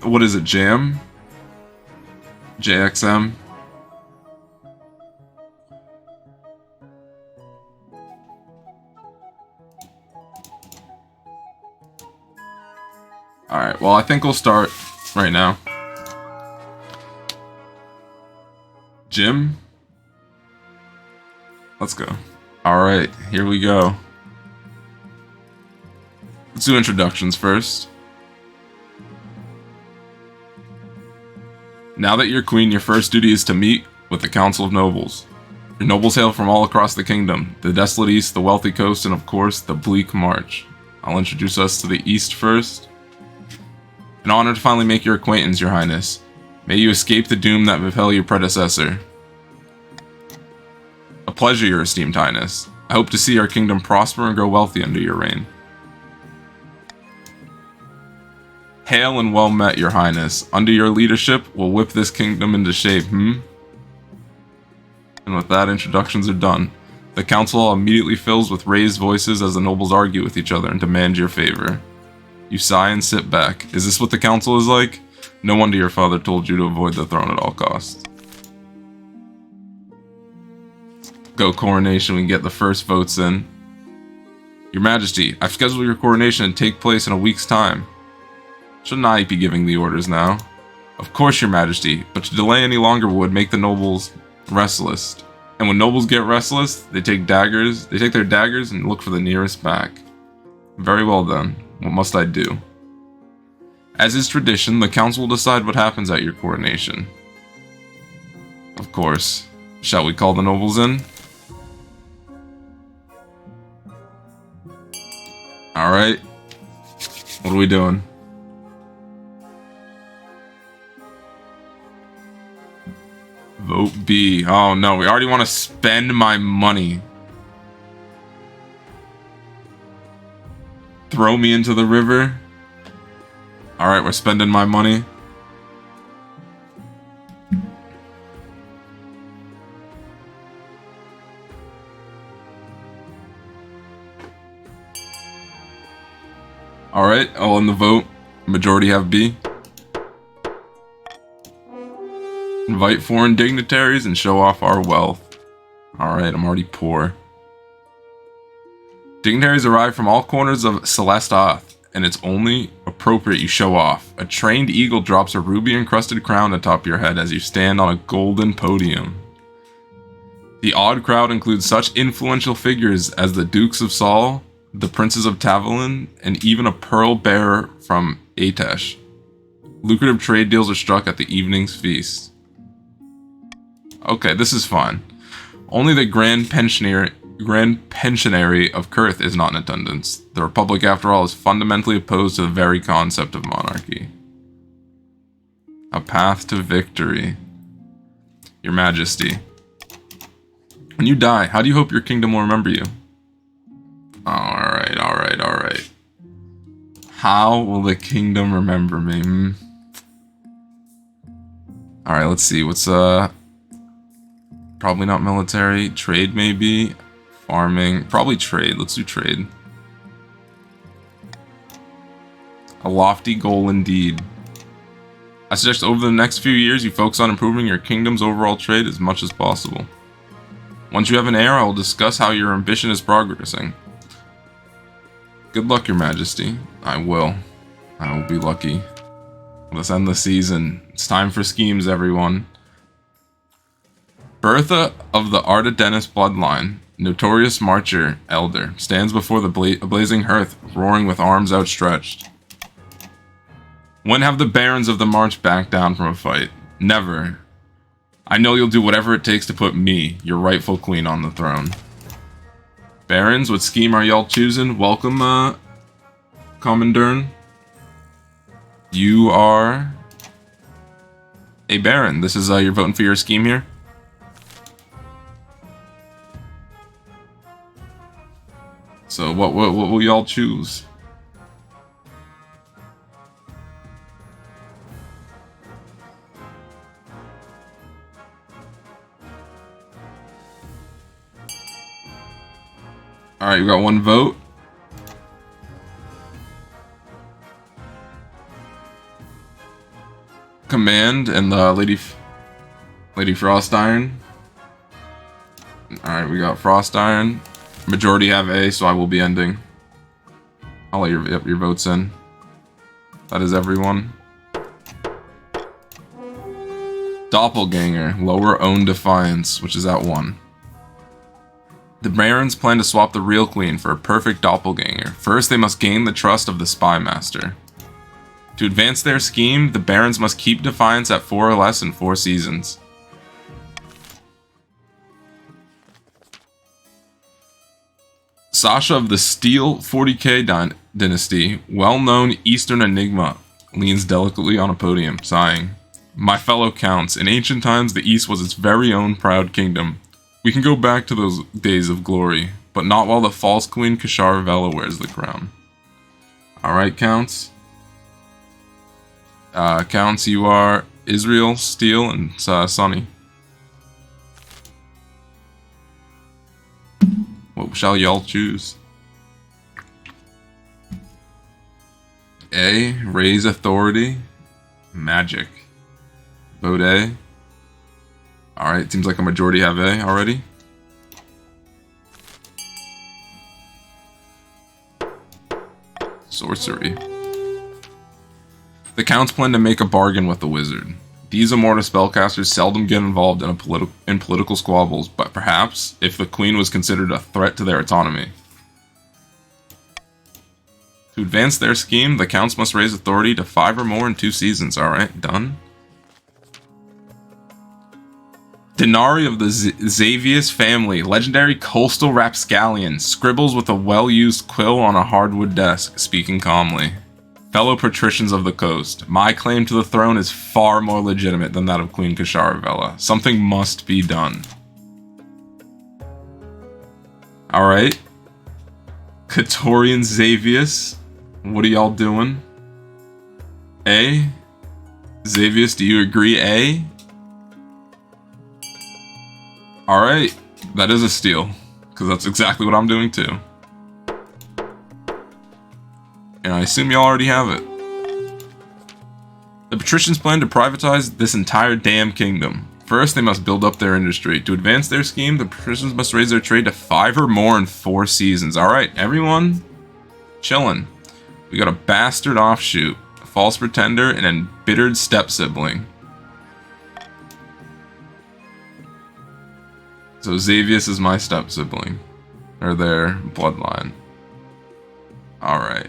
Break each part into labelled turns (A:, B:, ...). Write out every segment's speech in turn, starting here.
A: What is it, Jam? JXM? Alright, well, I think we'll start right now. Jim? Let's go. Alright, here we go. Let's do introductions first. Now that you're queen, your first duty is to meet with the Council of Nobles. Your nobles hail from all across the kingdom, the desolate east, the wealthy coast, and of course, the bleak march. I'll introduce us to the east first. An honor to finally make your acquaintance, your highness. May you escape the doom that befell your predecessor. A pleasure, your esteemed highness. I hope to see our kingdom prosper and grow wealthy under your reign. Hail and well met, your highness. Under your leadership, we'll whip this kingdom into shape, And with that, introductions are done. The council hall immediately fills with raised voices as the nobles argue with each other and demand your favor. You sigh and sit back. Is this what the council is like? No wonder your father told you to avoid the throne at all costs. Go coronation, we can get the first votes in. Your Majesty, I've scheduled your coronation to take place in a week's time. Shouldn't I be giving the orders now? Of course, your Majesty, but to delay any longer would make the nobles restless. And when nobles get restless, they take their daggers and look for the nearest back. Very well then. What must I do? As is tradition, the council will decide what happens at your coronation. Of course. Shall we call the nobles in? Alright. What are we doing? Vote B. Oh no, we already want to spend my money. Throw me into the river. Alright, we're spending my money. Alright, all in the vote. Majority have B. Invite foreign dignitaries and show off our wealth. Alright, I'm already poor. Dignitaries arrive from all corners of SWTOR, and it's only appropriate you show off. A trained eagle drops a ruby-encrusted crown atop your head as you stand on a golden podium. The odd crowd includes such influential figures as the Dukes of Saul, the Princes of Tavalin, and even a pearl bearer from Atesh. Lucrative trade deals are struck at the evening's feast. Okay, this is fine. Only the Grand Pensionary of Kurth is not in attendance. The Republic, after all, is fundamentally opposed to the very concept of monarchy. A path to victory. Your Majesty. When you die, how do you hope your kingdom will remember you? Alright. How will the kingdom remember me? Alright, let's see. What's, probably not military. Trade, maybe. Farming. Probably trade. Let's do trade. A lofty goal indeed. I suggest over the next few years you focus on improving your kingdom's overall trade as much as possible. Once you have an heir, I will discuss how your ambition is progressing. Good luck, Your Majesty. I will be lucky. Let's end the season. It's time for schemes, everyone. Bertha of the Archara bloodline, notorious marcher, elder, stands before the blazing hearth, roaring with arms outstretched. When have the barons of the march backed down from a fight? Never. I know you'll do whatever it takes to put me, your rightful queen, on the throne. Barons, what scheme are y'all choosing? Welcome, Commandern. You are a baron. This is, you're voting for your scheme here? So what will y'all choose? Alright, you got one vote. Command and Lady Frost Iron. Alright, we got Frost Iron. Majority have A, so I will be ending. I'll let your votes in. That is everyone. Doppelganger. Lower Own Defiance, which is at 1. The Barons plan to swap the real queen for a perfect doppelganger. First, they must gain the trust of the Spy Master. To advance their scheme, the Barons must keep Defiance at 4 or less in 4 seasons. Sasha of the Steel 40k Dynasty, well-known Eastern enigma, leans delicately on a podium, sighing. My fellow counts, in ancient times the East was its very own proud kingdom. We can go back to those days of glory, but not while the false queen Keshara wears the crown. Alright, counts. Counts, you are Israel, Steel, and Sunny. What shall y'all choose? A. Raise authority. Magic. Vote A. Alright, seems like a majority have A already. Sorcery. The counts plan to make a bargain with the wizard. These immortal spellcasters seldom get involved in political squabbles, but perhaps if the queen was considered a threat to their autonomy. To advance their scheme, the counts must raise authority to 5 or more in 2 seasons. Alright, done. Denari of the Xavius family, legendary coastal rapscallion, scribbles with a well-used quill on a hardwood desk, speaking calmly. Fellow patricians of the coast, my claim to the throne is far more legitimate than that of Queen Keshara. Something must be done. Alright. Katorian Xavius, what are y'all doing? A? Xavius, do you agree A? Alright, that is a steal, because that's exactly what I'm doing too. And I assume y'all already have it. The patricians plan to privatize this entire damn kingdom. First, they must build up their industry. To advance their scheme, the patricians must raise their trade to 5 or more in 4 seasons. Alright, everyone, chillin'. We got a bastard offshoot, a false pretender, and an embittered step-sibling. So Xavius is my step-sibling. Or their bloodline. Alright.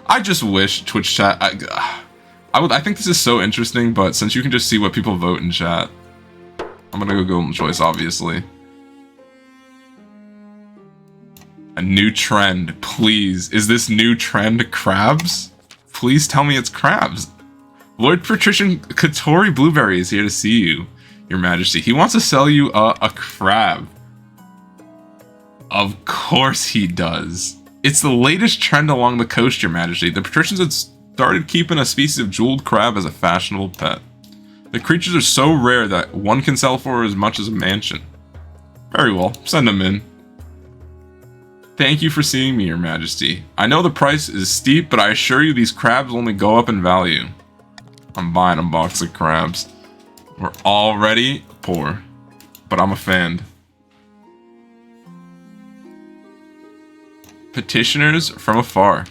A: I just wish Twitch chat... I think this is so interesting, but since you can just see what people vote in chat, I'm gonna go Golden Choice, obviously. A new trend, please. Is this new trend crabs? Please tell me it's crabs. Lord Patrician Katori Blueberry is here to see you, Your Majesty. He wants to sell you a crab. Of course he does. It's the latest trend along the coast, Your Majesty. The patricians had started keeping a species of jeweled crab as a fashionable pet. The creatures are so rare that one can sell for as much as a mansion. Very well, send them in. Thank you for seeing me, Your Majesty. I know the price is steep, but I assure you these crabs only go up in value. I'm buying a box of crabs. We're already poor, but I'm a fan. Petitioners from afar.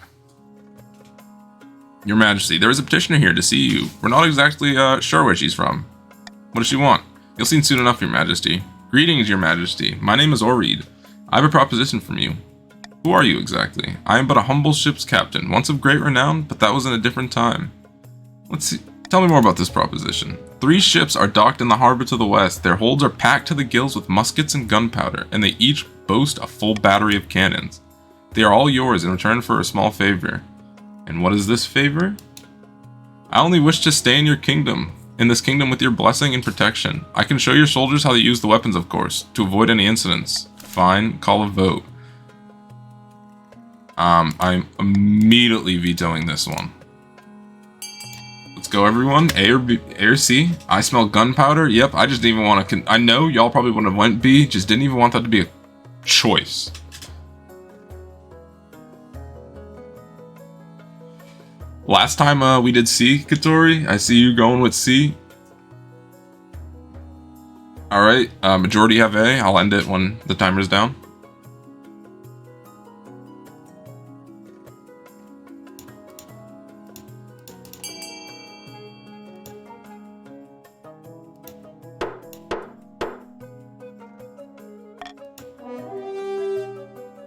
A: Your Majesty, there is a petitioner here to see you. We're not exactly sure where she's from. What does she want? You'll see soon enough, Your Majesty. Greetings, Your Majesty. My name is Oreed. I have a proposition from you. Who are you exactly? I am but a humble ship's captain, once of great renown, but that was in a different time. Let's see. Tell me more about this proposition. 3 ships are docked in the harbor to the west. Their holds are packed to the gills with muskets and gunpowder, and they each boast a full battery of cannons. They are all yours in return for a small favor. And what is this favor? I only wish to stay in your kingdom, in this kingdom with your blessing and protection. I can show your soldiers how to use the weapons, of course, to avoid any incidents. Fine, call a vote. I'm immediately vetoing this one. Let's go, everyone. A or B, A or C? I smell gunpowder. Yep, I just didn't even want to... I know y'all probably wouldn't have went B, just didn't even want that to be a choice. Last time we did C, KotC. I see you going with C. Alright, majority have A. I'll end it when the timer's down.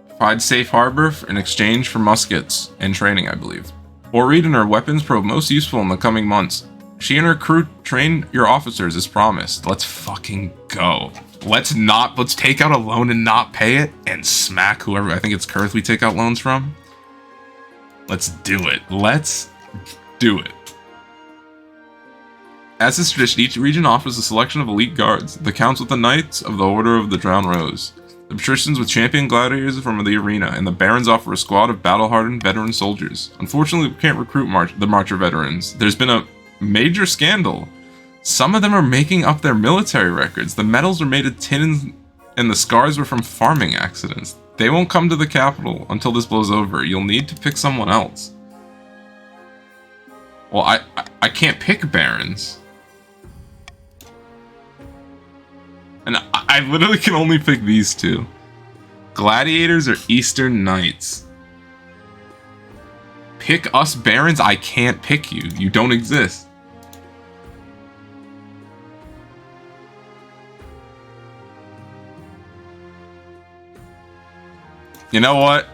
A: Provide safe harbor in exchange for muskets and training, I believe. Oread and her weapons prove most useful in the coming months. She and her crew train your officers as promised. Let's fucking go. Let's take out a loan and not pay it and smack whoever, I think it's KotC we take out loans from. Let's do it. Let's do it. As is tradition, each region offers a selection of elite guards. The counts with the Knights of the Order of the Drowned Rose. The patricians with champion gladiators from the arena, and the barons offer a squad of battle-hardened veteran soldiers. Unfortunately, we can't recruit the Marcher veterans. There's been a major scandal. Some of them are making up their military records. The medals are made of tin and the scars were from farming accidents. They won't come to the capital until this blows over. You'll need to pick someone else. Well, I can't pick barons. And I literally can only pick these two. Gladiators or Eastern Knights. Pick us barons? I can't pick you. You don't exist. You know what?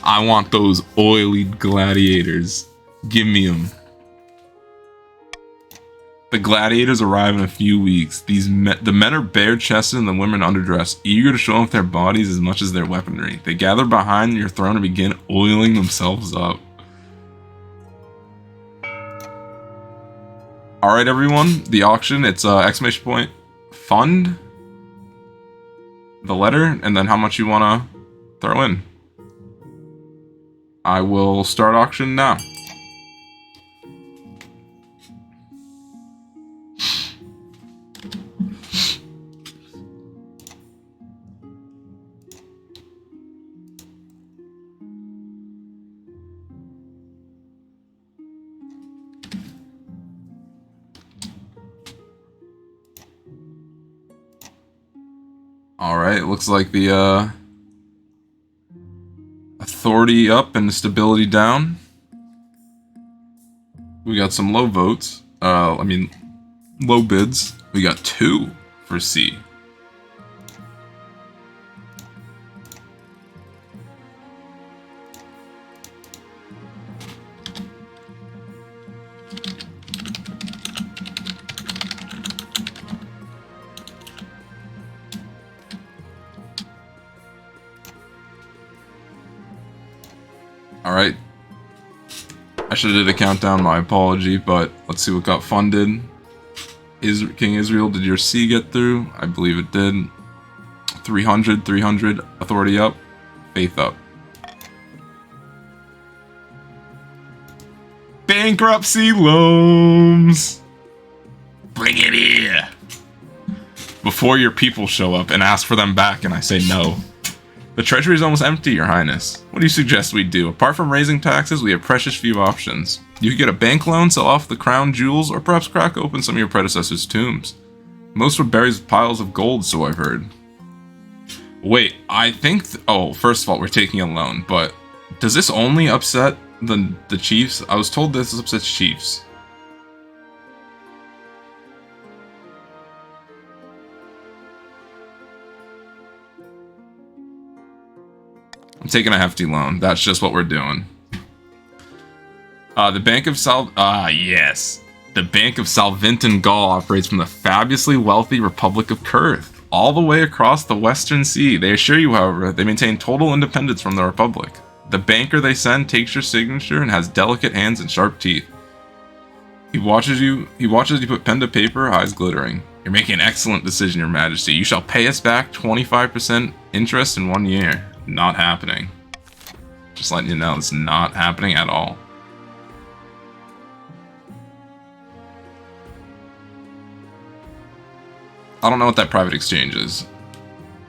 A: I want those oily gladiators. Give me them. The gladiators arrive in a few weeks. The men are bare-chested and the women underdressed, eager to show off their bodies as much as their weaponry. They gather behind your throne and begin oiling themselves up. Alright everyone, the auction, it's exclamation point, fund, the letter, and then how much you want to throw in. I will start auction now. Alright, looks like the authority up and stability down. We got some low votes. Low bids. We got 2 for C. Alright. I should have did a countdown, my apology, but let's see what got funded. King Israel, did your C get through? I believe it did. 300, authority up, faith up. Bankruptcy loans! Bring it here! Before your people show up and ask for them back and I say no. The treasury is almost empty, Your Highness. What do you suggest we do? Apart from raising taxes, we have precious few options. You could get a bank loan, sell off the crown jewels, or perhaps crack open some of your predecessors' tombs. Most would bury piles of gold, so I've heard. Wait, I think... oh, first of all, we're taking a loan, but... does this only upset the chiefs? I was told this upsets chiefs. I'm taking a hefty loan. That's just what we're doing. The Bank of yes. The Bank of Salvinton Gaul operates from the fabulously wealthy Republic of KotC, all the way across the Western Sea. They assure you, however, they maintain total independence from the Republic. The banker they send takes your signature and has delicate hands and sharp teeth. He watches you put pen to paper, eyes glittering. You're making an excellent decision, Your Majesty. You shall pay us back 25% interest in 1 year. Not happening. Just letting you know, it's not happening at all. I don't know what that private exchange is.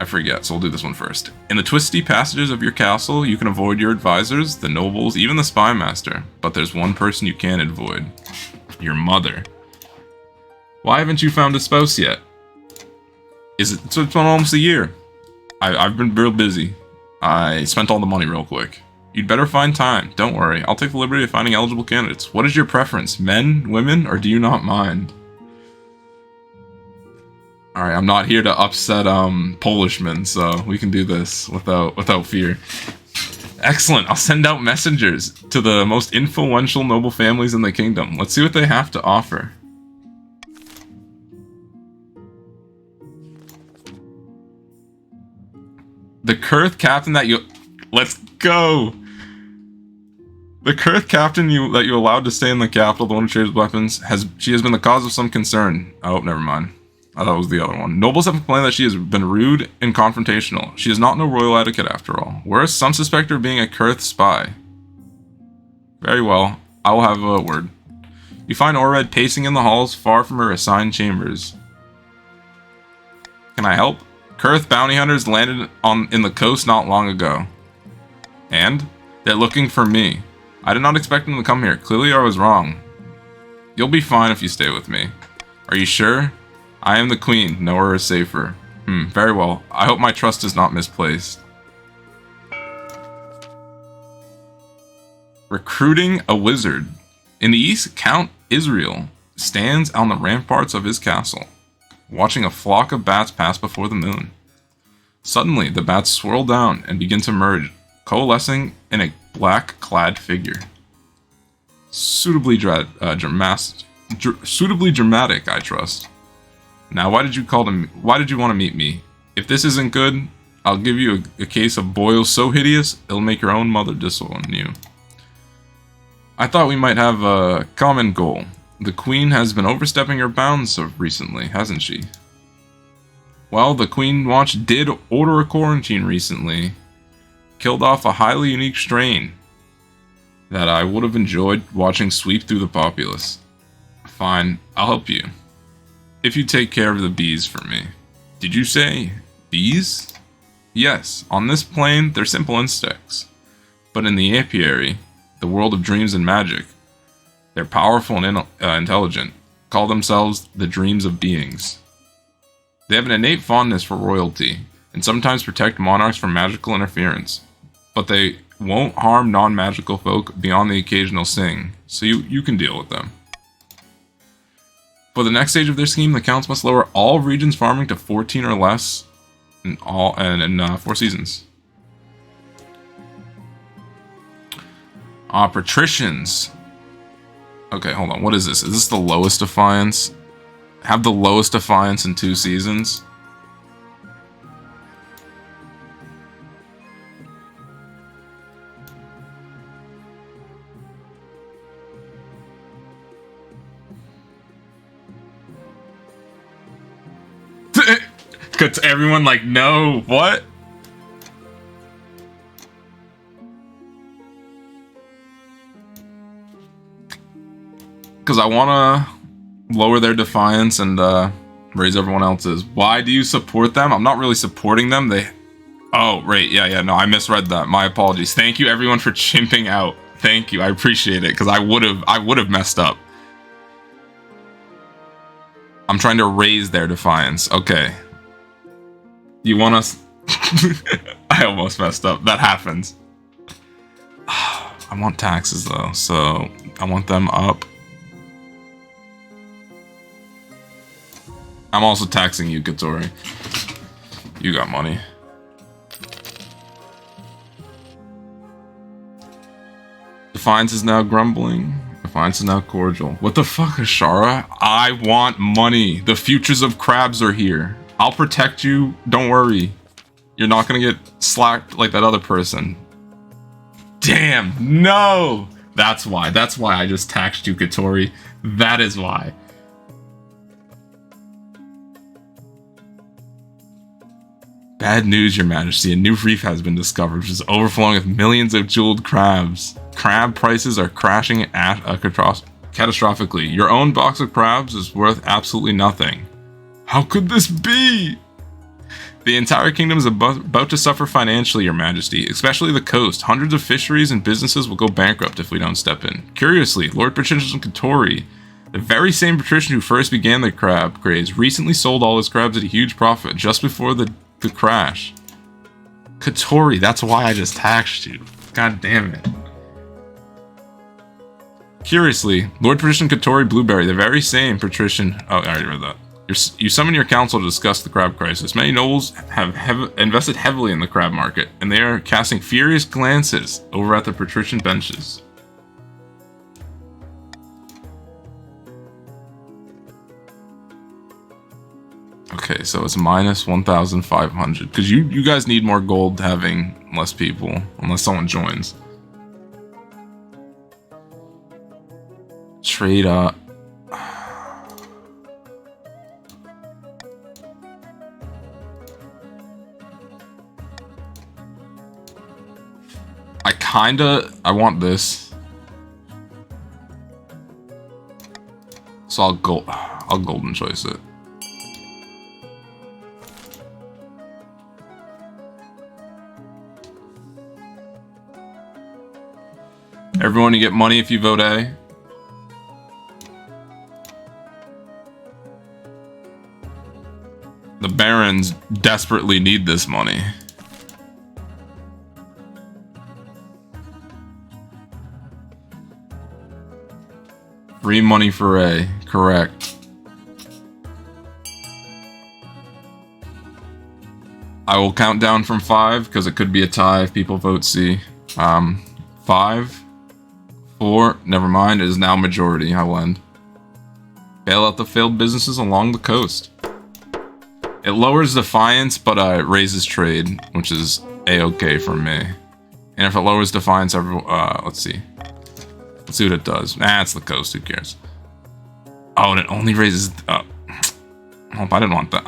A: I forget, so we'll do this one first. In the twisty passages of your castle, you can avoid your advisors, the nobles, even the spy master. But there's one person you can't avoid. Your mother. Why haven't you found a spouse yet? It's been almost a year. I've been real busy. I spent all the money real quick. You'd better find time. Don't worry. I'll take the liberty of finding eligible candidates. What is your preference? Men, women, or do you not mind? Alright, I'm not here to upset Polishmen, so we can do this without fear. Excellent. I'll send out messengers to the most influential noble families in the kingdom. Let's see what they have to offer. The Kurth captain that you... Let's go! The Kurth captain that you allowed to stay in the capital, the one who trades weapons, she has been the cause of some concern. Oh, never mind. I thought it was the other one. Nobles have complained that she has been rude and confrontational. She does not know royal etiquette after all. Whereas some suspect her of being a Kurth spy. Very well. I will have a word. You find Orred pacing in the halls far from her assigned chambers. Can I help? Kurth bounty hunters landed in the coast not long ago. And? They're looking for me. I did not expect them to come here. Clearly I was wrong. You'll be fine if you stay with me. Are you sure? I am the queen. Nowhere is safer. Very well. I hope my trust is not misplaced. Recruiting a wizard. In the east, Count Israel stands on the ramparts of his castle, watching a flock of bats pass before the moon. Suddenly, the bats swirl down and begin to merge, coalescing in a black-clad figure. Suitably dramatic, I trust. Now, why did you want to meet me? If this isn't good, I'll give you a case of boils so hideous, it'll make your own mother disown you. I thought we might have a common goal. The queen has been overstepping her bounds recently, hasn't she? Well, the Queen Watch did order a quarantine recently. Killed off a highly unique strain that I would have enjoyed watching sweep through the populace. Fine, I'll help you. If you take care of the bees for me. Did you say bees? Yes, on this plane, they're simple insects. But in the apiary, the world of dreams and magic, they're powerful and intelligent. Call themselves the dreams of beings. They have an innate fondness for royalty, and sometimes protect monarchs from magical interference. But they won't harm non-magical folk beyond the occasional sting, so you can deal with them. For the next stage of their scheme, the counts must lower all regions farming to 14 or less in 4 seasons. Patricians. Okay, hold on. What is this? Is this the lowest defiance? Have the lowest defiance in 2 seasons? Because everyone like, no, what? Because I want to lower their defiance and raise everyone else's. Why do you support them? I'm not really supporting them. Oh, right. Yeah, no, I misread that. My apologies. Thank you, everyone, for chimping out. Thank you. I appreciate it, because I would have messed up. I'm trying to raise their defiance. Okay. You want us... I almost messed up. That happens. I want taxes, though, so I want them up. I'm also taxing you, KotC. You got money. Defiance is now grumbling. Defiance is now cordial. What the fuck, Keshara? I want money. The futures of crabs are here. I'll protect you. Don't worry. You're not gonna get slacked like that other person. Damn, no! That's why. That's why I just taxed you, KotC. That is why. Bad news, Your Majesty. A new reef has been discovered, which is overflowing with millions of jeweled crabs. Crab prices are crashing catastrophically. Your own box of crabs is worth absolutely nothing. How could this be? The entire kingdom is about to suffer financially, Your Majesty, especially the coast. Hundreds of fisheries and businesses will go bankrupt if we don't step in. Curiously, Lord Patrician KotC, the very same patrician who first began the crab craze, recently sold all his crabs at a huge profit just before the crash. KotC, that's why I just taxed you. God damn it. Curiously, Lord Patrician KotC Blueberry, the very same patrician... Oh, I already read that. You summon your council to discuss the crab crisis. Many nobles have invested heavily in the crab market, and they are casting furious glances over at the patrician benches. Okay, so it's minus 1,500. Because you guys need more gold having less people, unless someone joins. Trade up. I want this. So I'll golden choice it. Everyone, you get money if you vote A. The barons desperately need this money. Free money for A, correct. I will count down from 5 because it could be a tie if people vote C. 5, 4, never mind, it is now majority. I will end. Bail out the failed businesses along the coast. It lowers defiance, but it raises trade, which is A-okay for me. And if it lowers defiance, let's see. Let's see what it does. Nah, it's the coast. Who cares? Oh, and it only raises... Oh, I didn't want that.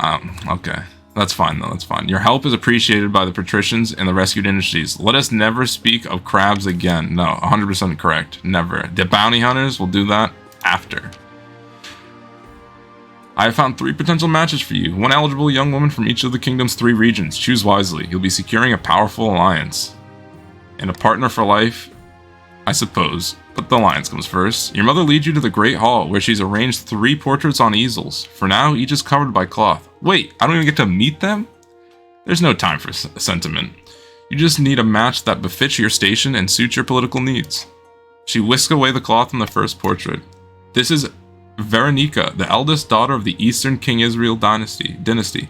A: Okay. That's fine, though. That's fine. Your help is appreciated by the patricians and the rescued industries. Let us never speak of crabs again. No, 100% correct. Never. The bounty hunters will do that after. I have found 3 potential matches for you. 1 eligible young woman from each of the kingdom's 3 regions. Choose wisely. You'll be securing a powerful alliance. And a partner for life, I suppose. But the alliance comes first. Your mother leads you to the Great Hall, where she's arranged 3 portraits on easels. For now, each is covered by cloth. Wait, I don't even get to meet them? There's no time for sentiment. You just need a match that befits your station and suits your political needs. She whisks away the cloth from the first portrait. This is Veronica, the eldest daughter of the Eastern King Israel Dynasty.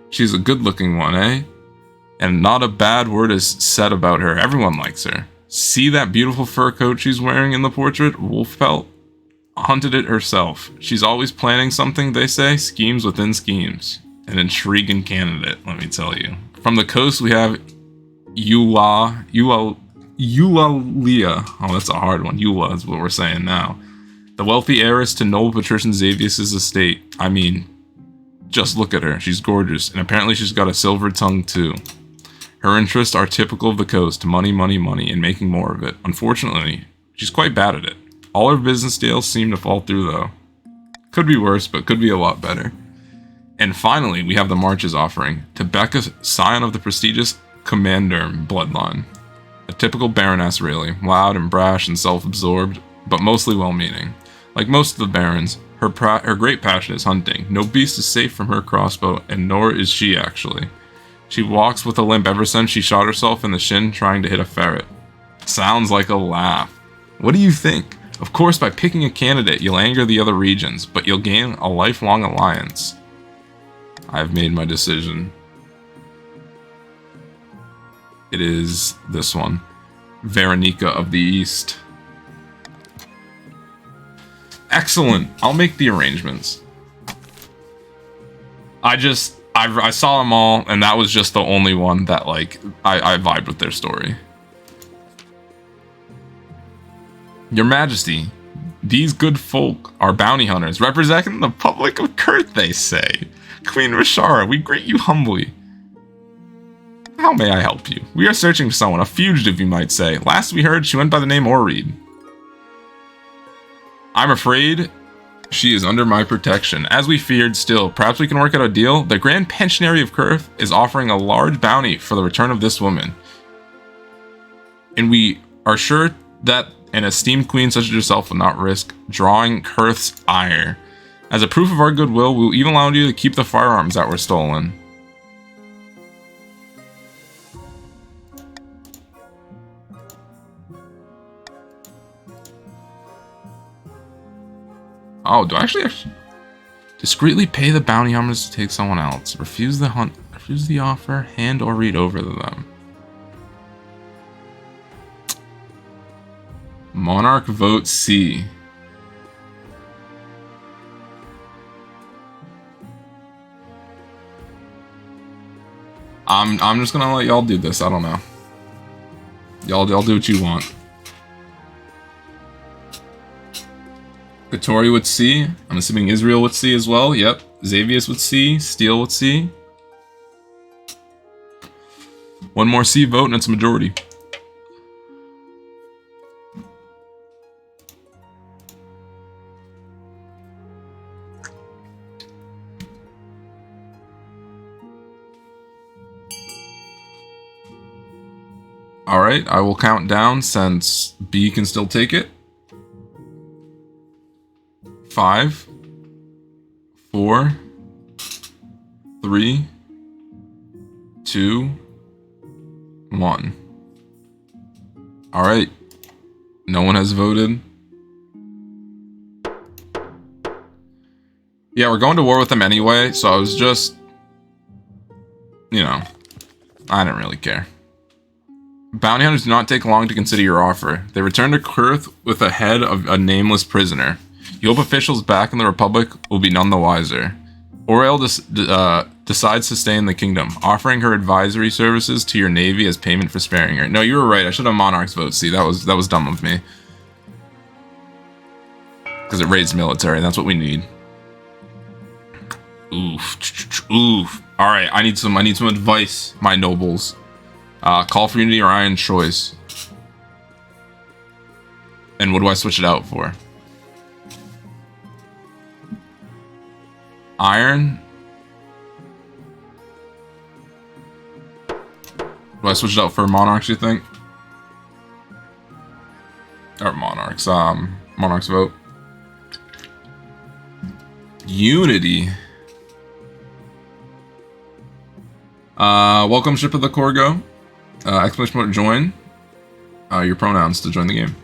A: She's a good-looking one, eh? And not a bad word is said about her. Everyone likes her. See that beautiful fur coat she's wearing in the portrait? Wolf pelt? Hunted it herself. She's always planning something, they say. Schemes within schemes. An intriguing candidate, let me tell you. From the coast, we have Eulalia. Oh, that's a hard one. Eula is what we're saying now. The wealthy heiress to noble patrician Xavius' estate. I mean, just look at her. She's gorgeous. And apparently she's got a silver tongue, too. Her interests are typical of the coast. Money, money, money, and making more of it. Unfortunately, she's quite bad at it. All her business deals seem to fall through, though. Could be worse, but could be a lot better. And finally, we have the Marches offering. Tebeka, scion of the prestigious Commander bloodline. A typical baroness, really. Loud and brash and self-absorbed, but mostly well-meaning. Like most of the barons, her great passion is hunting. No beast is safe from her crossbow, and nor is she, actually. She walks with a limp ever since she shot herself in the shin trying to hit a ferret. Sounds like a laugh. What do you think? Of course, by picking a candidate, you'll anger the other regions, but you'll gain a lifelong alliance. I've made my decision. It is this one. Veronica of the East. Excellent. I'll make the arrangements. I saw them all, and that was just the only one that, like, I vibed with their story. Your Majesty, these good folk are bounty hunters, representing the public of Kurt, they say. Queen Archara, we greet you humbly. How may I help you? We are searching for someone, a fugitive, you might say. Last we heard, she went by the name Oreed. I'm afraid She is under my protection. As we feared, still, perhaps we can work out a deal. The Grand Pensionary of Kurth is offering a large bounty for the return of this woman. And we are sure that an esteemed queen such as yourself will not risk drawing Kurth's ire. As a proof of our goodwill, we will even allow you to keep the firearms that were stolen. Oh, do I actually discreetly pay the bounty hunters to take someone else? Refuse the offer, hand or read over to them. Monarch vote C. I'm just gonna let y'all do this. I don't know. Y'all do what you want. Katori with C. I'm assuming Israel with C as well. Yep. Xavius with C. Steel with C. One more C vote and it's a majority. Alright, I will count down since B can still take it. 5, 4, 3, 2, 1. Alright. No one has voted. Yeah, we're going to war with them anyway, so I was just... You know, I didn't really care. Bounty hunters do not take long to consider your offer. They return to Kurth with the head of a nameless prisoner. You hope officials back in the Republic will be none the wiser. Oriel decides to stay in the kingdom, offering her advisory services to your navy as payment for sparing her. No, you were right. I should have Monarch's vote. See, that was dumb of me. Because it raised military, and that's what we need. Oof. Oof. Alright, I need some advice, my nobles. Call for Unity or Iron Choice. And what do I switch it out for? Iron? Do I switch it out for Monarchs, you think? Or Monarchs, Monarchs vote. Unity. Welcome, Ship of the Corgo. Exclamation mark join. Your pronouns to join the game.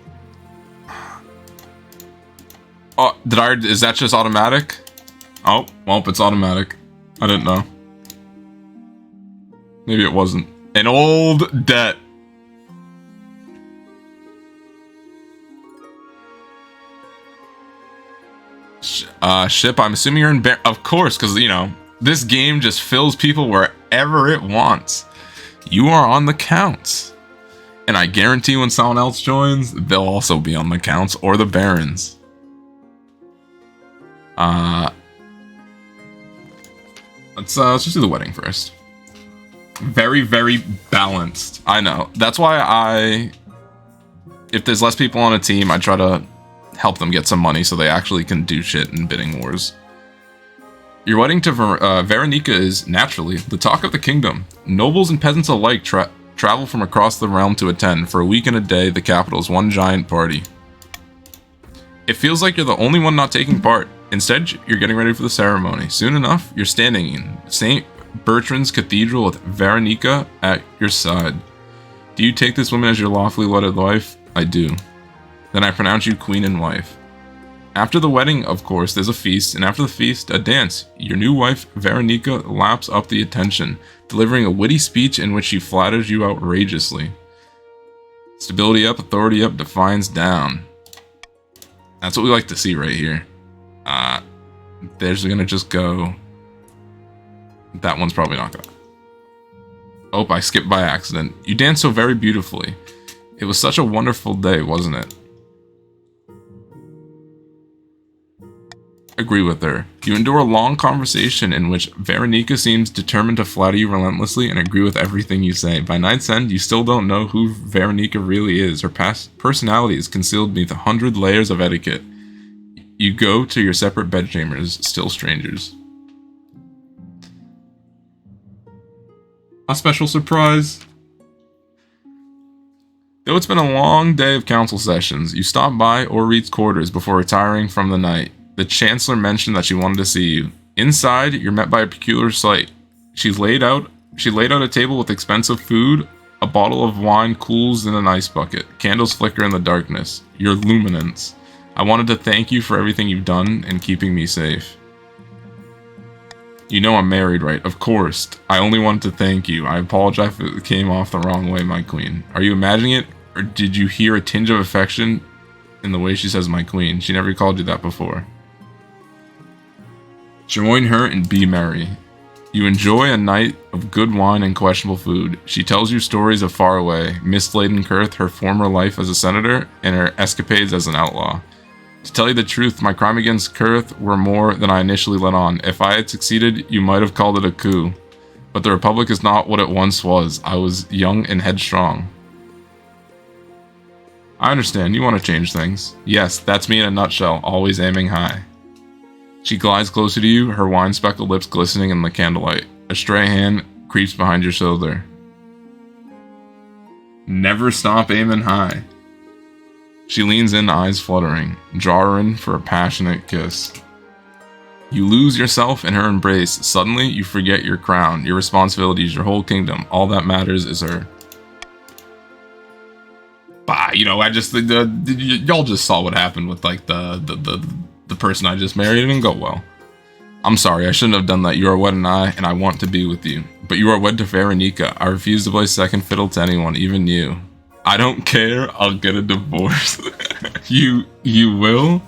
A: Oh, is that just automatic? Oh, well, it's automatic. I didn't know. Maybe it wasn't. An old debt. Ship, I'm assuming you're in of course, because, you know, this game just fills people wherever it wants. You are on the counts. And I guarantee when someone else joins, they'll also be on the counts or the barons. Let's just do the wedding first. Very, very balanced. I know. That's why if there's less people on a team, I try to help them get some money so they actually can do shit in bidding wars. Your wedding to Veronica is, naturally, the talk of the kingdom. Nobles and peasants alike travel from across the realm to attend. For a week and a day, the capital is one giant party. It feels like you're the only one not taking part. Instead, you're getting ready for the ceremony. Soon enough, you're standing in St. Bertrand's Cathedral with Veronica at your side. Do you take this woman as your lawfully wedded wife? I do. Then I pronounce you queen and wife. After the wedding, of course, there's a feast, and after the feast, a dance. Your new wife, Veronica, laps up the attention, delivering a witty speech in which she flatters you outrageously. Stability up, authority up, defiance down. That's what we like to see right here. There's gonna just go... That one's probably not gonna... Oh, I skipped by accident. You danced so very beautifully. It was such a wonderful day, wasn't it? Agree with her. You endure a long conversation in which Veronica seems determined to flatter you relentlessly and agree with everything you say. By night's end, you still don't know who Veronica really is. Her past personality is concealed beneath 100 layers of etiquette. You go to your separate bedchambers, still strangers. A special surprise. Though it's been a long day of council sessions, you stop by Oreed's quarters before retiring from the night. The Chancellor mentioned that she wanted to see you. Inside, you're met by a peculiar sight. She laid out a table with expensive food. A bottle of wine cools in an ice bucket. Candles flicker in the darkness. Your luminance. I wanted to thank you for everything you've done and keeping me safe. You know I'm married, right? Of course. I only wanted to thank you. I apologize if it came off the wrong way, my queen. Are you imagining it? Or did you hear a tinge of affection in the way she says my queen? She never called you that before. Join her and be merry. You enjoy a night of good wine and questionable food. She tells you stories of far away, mist-laden Kurth, her former life as a senator, and her escapades as an outlaw. To tell you the truth, my crime against Kurth were more than I initially let on. If I had succeeded, you might have called it a coup. But the Republic is not what it once was. I was young and headstrong. I understand, you want to change things. Yes, that's me in a nutshell, always aiming high. She glides closer to you, her wine-speckled lips glistening in the candlelight. A stray hand creeps behind your shoulder. Never stop aiming high. She leans in, eyes fluttering. Draw her in for a passionate kiss. You lose yourself in her embrace. Suddenly, you forget your crown, your responsibilities, your whole kingdom. All that matters is her. Bah, you know, y'all just saw what happened with, like, the person I just married. It didn't go well. I'm sorry, I shouldn't have done that. You are wed and I want to be with you. But you are wed to Veronica. I refuse to play second fiddle to anyone, even you. I don't care, I'll get a divorce. You will?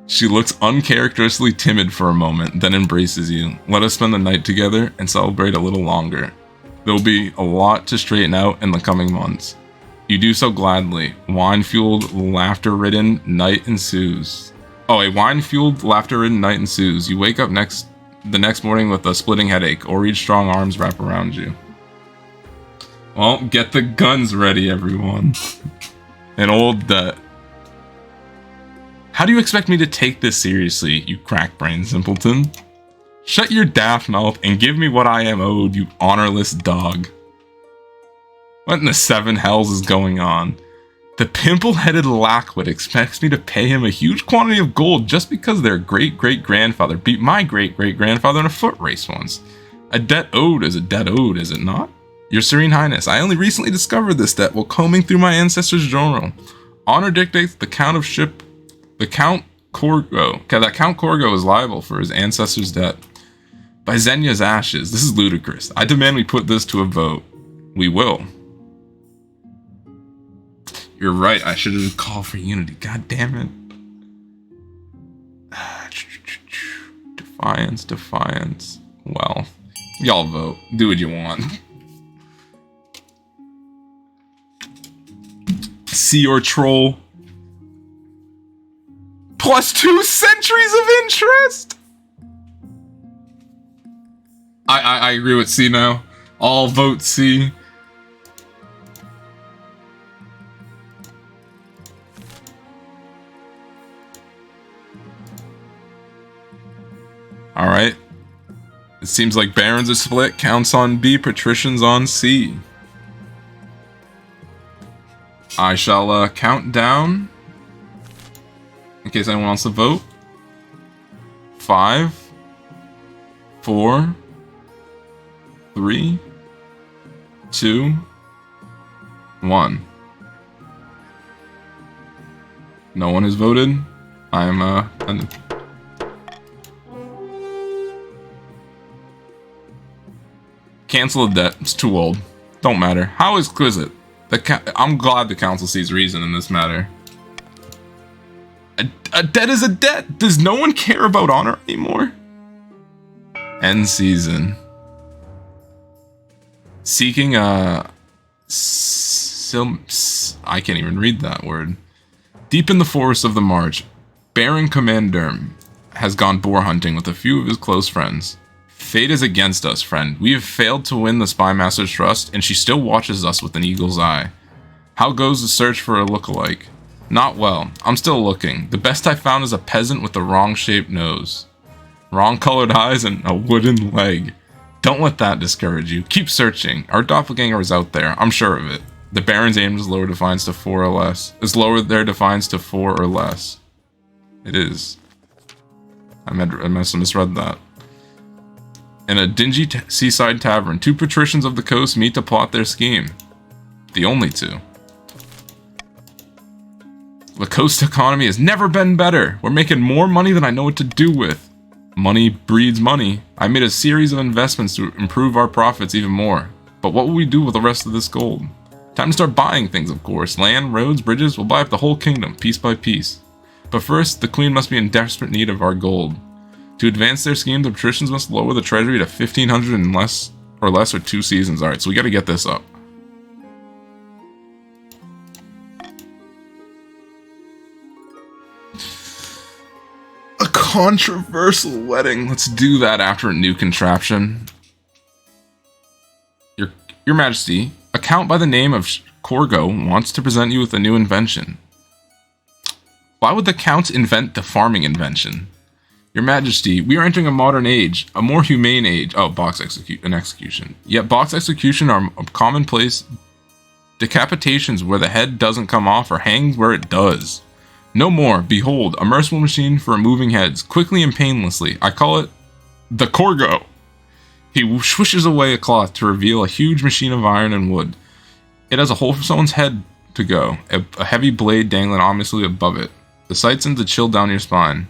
A: She looks uncharacteristically timid for a moment, then embraces you. Let us spend the night together and celebrate a little longer. There'll be a lot to straighten out in the coming months. You do so gladly. Wine-fueled, laughter-ridden night ensues. Oh, a wine-fueled, laughter-ridden night ensues. You wake up the next morning with a splitting headache. Oreed's strong arms wrap around you. Well, get the guns ready, everyone. An old debt. How do you expect me to take this seriously, you crack-brained simpleton? Shut your daft mouth and give me what I am owed, you honorless dog. What in the seven hells is going on? The pimple-headed lackwit expects me to pay him a huge quantity of gold just because their great-great-grandfather beat my great-great-grandfather in a foot race once. A debt owed is a debt owed, is it not? Your Serene Highness, I only recently discovered this debt while combing through my ancestors' journal. Honor dictates that Count Corgo is liable for his ancestors' debt. By Zenya's ashes, this is ludicrous. I demand we put this to a vote. We will. You're right, I should have called for unity. God damn it. Defiance. Well, y'all vote. Do what you want. See your troll. +2 centuries of interest! I agree with C now. All vote C. Alright. It seems like barons are split. Counts on B, patricians on C. I shall count down in case anyone wants to vote. 5, 4, 3, 2, 1. No one has voted. I am cancel the debt. It's too old. Don't matter. How exquisite. I'm glad the council sees reason in this matter. A debt is a debt. Does no one care about honor anymore? End season. Seeking I can't even read that word. Deep in the forest of the march, Baron Commander has gone boar hunting with a few of his close friends. Fate is against us, friend. We have failed to win the Spy Master's trust, and she still watches us with an eagle's eye. How goes the search for a lookalike? Not well. I'm still looking. The best I found is a peasant with the wrong-shaped nose, wrong-colored eyes, and a wooden leg. Don't let that discourage you. Keep searching. Our doppelganger is out there. I'm sure of it. The Baron's aim is lower defiance to 4 or less. Is lower their defiance to 4 or less. It is. I must have misread that. In a dingy seaside tavern, 2 patricians of the coast meet to plot their scheme. The only 2. The coast economy has never been better. We're making more money than I know what to do with. Money breeds money. I made a series of investments to improve our profits even more. But what will we do with the rest of this gold? Time to start buying things, of course. Land, roads, bridges. We'll buy up the whole kingdom, piece by piece. But first, the queen must be in desperate need of our gold. To advance their scheme, the patricians must lower the treasury to 1,500 and less or 2 seasons. Alright, so we gotta get this up. A controversial wedding. Let's do that after a new contraption. Your Majesty, a count by the name of Corgo wants to present you with a new invention. Why would the count invent the farming invention? Your Majesty, we are entering a modern age, a more humane age. Oh, execution. Yet box execution are commonplace. Decapitations where the head doesn't come off or hangs where it does. No more. Behold, a merciful machine for removing heads, quickly and painlessly. I call it the Corgo. He swishes away a cloth to reveal a huge machine of iron and wood. It has a hole for someone's head to go, a heavy blade dangling ominously above it. The sight sends a chill down your spine.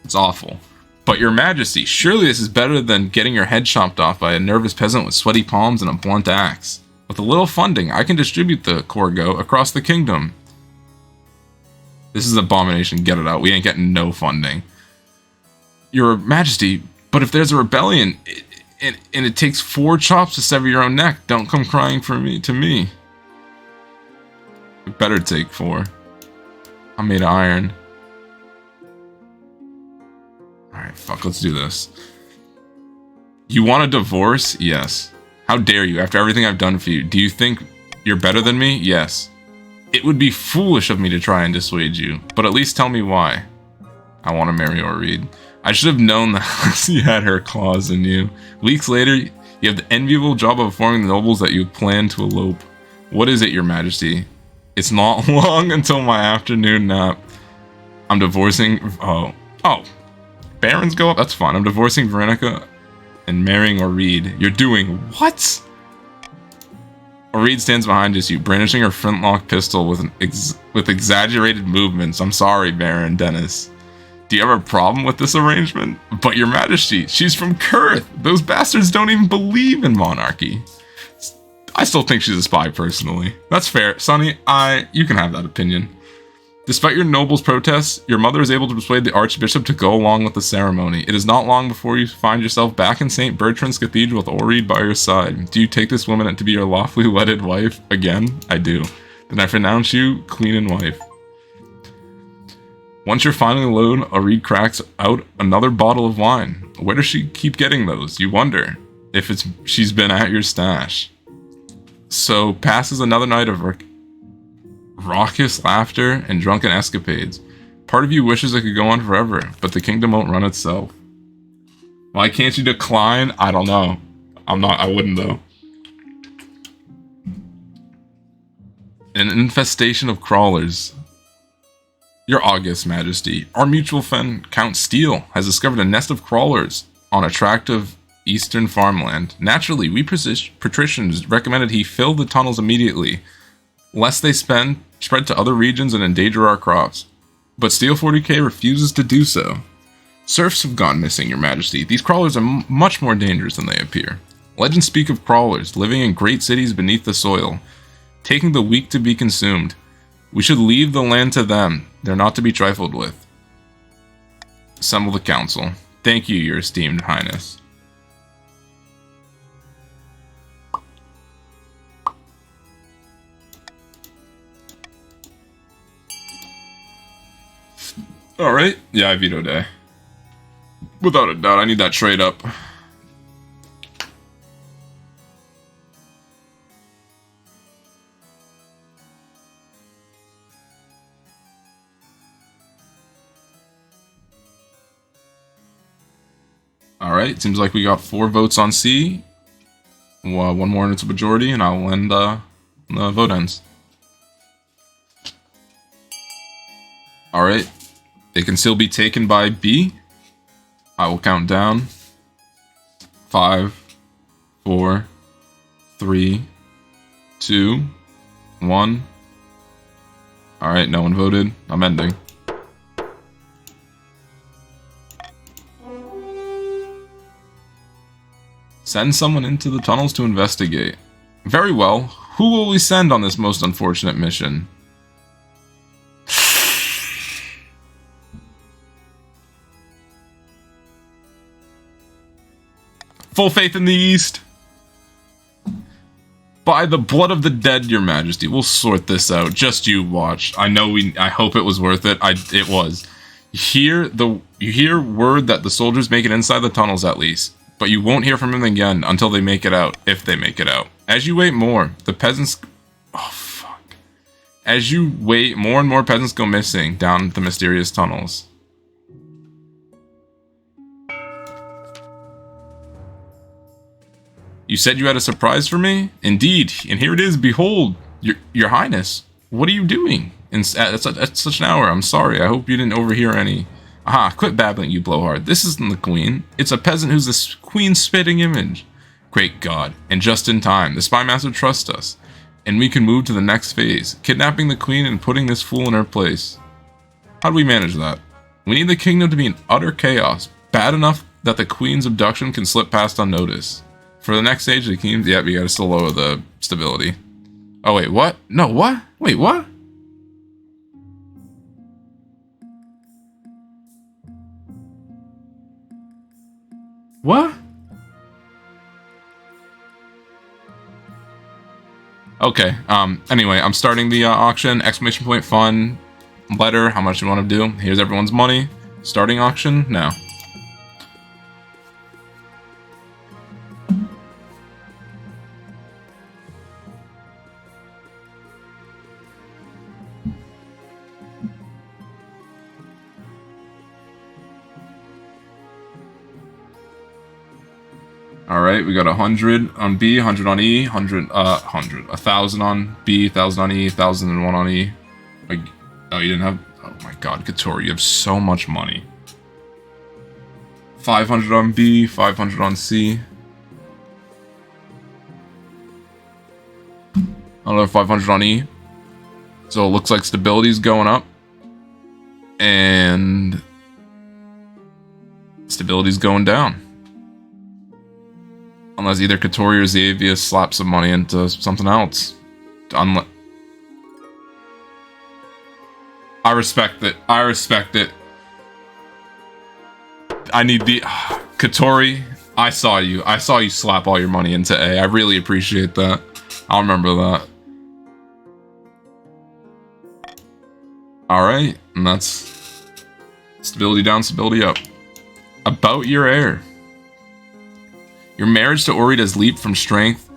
A: It's awful. But Your Majesty, surely this is better than getting your head chopped off by a nervous peasant with sweaty palms and a blunt axe. With a little funding, I can distribute the Corgo across the kingdom. This is an abomination, get it out. We ain't getting no funding. Your Majesty, but if there's a rebellion, and it takes 4 chops to sever your own neck, don't come crying to me. It better take 4. I'm made of iron. Alright, fuck, let's do this. You want a divorce? Yes. How dare you, after everything I've done for you? Do you think you're better than me? Yes. It would be foolish of me to try and dissuade you, but at least tell me why. I want to marry Reed. I should have known that she had her claws in you. Weeks later, you have the enviable job of informing the nobles that you plan to elope. What is it, Your Majesty? It's not long until my afternoon nap. I'm divorcing... Oh. Barons go up? That's fine. I'm divorcing Veronica and marrying Reed. You're doing what? Reed stands behind you, brandishing her flintlock pistol with exaggerated movements. I'm sorry, Baron Dennis. Do you have a problem with this arrangement? But Your Majesty, she's from Kurth. Those bastards don't even believe in monarchy. I still think she's a spy, personally. That's fair. Sonny, you can have that opinion. Despite your nobles' protests, your mother is able to persuade the Archbishop to go along with the ceremony. It is not long before you find yourself back in St. Bertrand's Cathedral with Reed by your side. Do you take this woman to be your lawfully wedded wife? Again? I do. Then I pronounce you queen and wife. Once you're finally alone, Reed cracks out another bottle of wine. Where does she keep getting those? You wonder if she's been at your stash. So passes another night of raucous laughter and drunken escapades. Part of you wishes it could go on forever, but the kingdom won't run itself. Why can't you decline? I don't know. I wouldn't though. An infestation of crawlers. Your August Majesty, our mutual friend Count Steele has discovered a nest of crawlers on attractive eastern farmland. Naturally, we patricians recommended he fill the tunnels immediately, lest they spread to other regions and endanger our crops. But Steel 40K refuses to do so. Serfs have gone missing, Your Majesty. These crawlers are much more dangerous than they appear. Legends speak of crawlers living in great cities beneath the soil, taking the weak to be consumed. We should leave the land to them. They're not to be trifled with. Assemble the council. Thank you, Your esteemed highness. Alright. Yeah, I veto day. Without a doubt, I need that trade up. Alright, seems like we got 4 votes on C. Well, 1 more and it's a majority, and I'll end the vote ends. Alright, they can still be taken by B. I will count down. 5, 4, 3, 2, 1. Alright, no one voted. I'm ending. Send someone into the tunnels to investigate. Very well. Who will we send on this most unfortunate mission? Full faith in the East. By the blood of the dead, Your Majesty, we'll sort this out. Just you watch. I hope it was worth it. It was. You hear word that the soldiers make it inside the tunnels at least, but you won't hear from them again until they make it out, if they make it out. As you wait more, the peasants... Oh, fuck. As you wait, more and more peasants go missing down the mysterious tunnels. You said you had a surprise for me? Indeed, and here it is, behold, your Highness. What are you doing at such an hour? I'm sorry, I hope you didn't overhear any... Aha, quit babbling, you blowhard. This isn't the queen. It's a peasant who's the queen's spitting image. Great God, and just in time, the spy master trusts us, and we can move to the next phase, kidnapping the queen and putting this fool in her place. How do we manage that? We need the kingdom to be in utter chaos, bad enough that the queen's abduction can slip past unnoticed. For the next stage of the kingdom, yeah, we gotta still lower the stability. Oh wait, what? No, what? Wait, what? What? Okay, anyway, I'm starting the auction, exclamation point, fun, letter, how much you want to do. Here's everyone's money. Starting auction, now. Alright, we got 100 on B, 100 on E, 1,000 on B, 1,000 on E, 1,001 on E. Like, oh, you didn't have... Oh my god, KotC, you have so much money. 500 on B, 500 on C. Another 500 on E. So it looks like stability's going up. And... stability's going down. Unless either KotC or Xavier slap some money into something else. I respect it. I respect it. I need the... KotC, I saw you. I saw you slap all your money into A. I really appreciate that. I'll remember that. Alright, and that's... stability down, stability up. About your heir. Your marriage to Ori has leaped from strength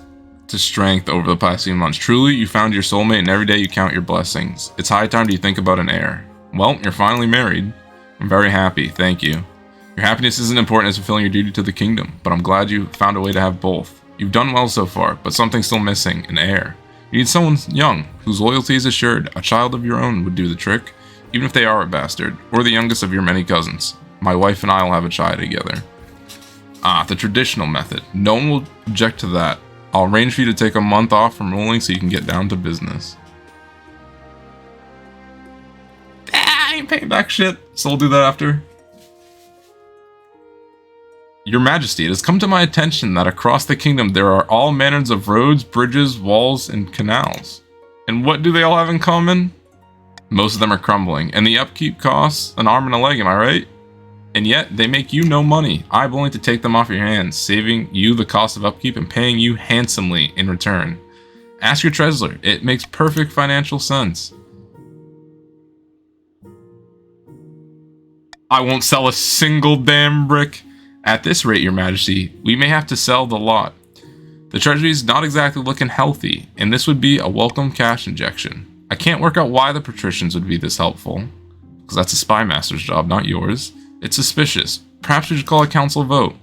A: to strength over the past few months. Truly, you found your soulmate, and every day you count your blessings. It's high time you think about an heir. Well, you're finally married. I'm very happy, thank you. Your happiness isn't important as fulfilling your duty to the kingdom, but I'm glad you found a way to have both. You've done well so far, but something's still missing, an heir. You need someone young, whose loyalty is assured. A child of your own would do the trick, even if they are a bastard, or the youngest of your many cousins. My wife and I will have a child together. Ah, the traditional method. No one will object to that. I'll arrange for you to take a month off from ruling so you can get down to business. I ain't paying back shit, so we'll do that after. Your Majesty, it has come to my attention that across the kingdom there are all manners of roads, bridges, walls, and canals. And what do they all have in common? Most of them are crumbling, and the upkeep costs an arm and a leg, am I right? And yet, they make you no money. I'm willing to take them off your hands, saving you the cost of upkeep and paying you handsomely in return. Ask your treasurer. It makes perfect financial sense. I won't sell a single damn brick. At this rate, Your Majesty, we may have to sell the lot. The treasury's not exactly looking healthy, and this would be a welcome cash injection. I can't work out why the patricians would be this helpful, because that's a spy master's job, not yours. It's suspicious. Perhaps we should call a council vote.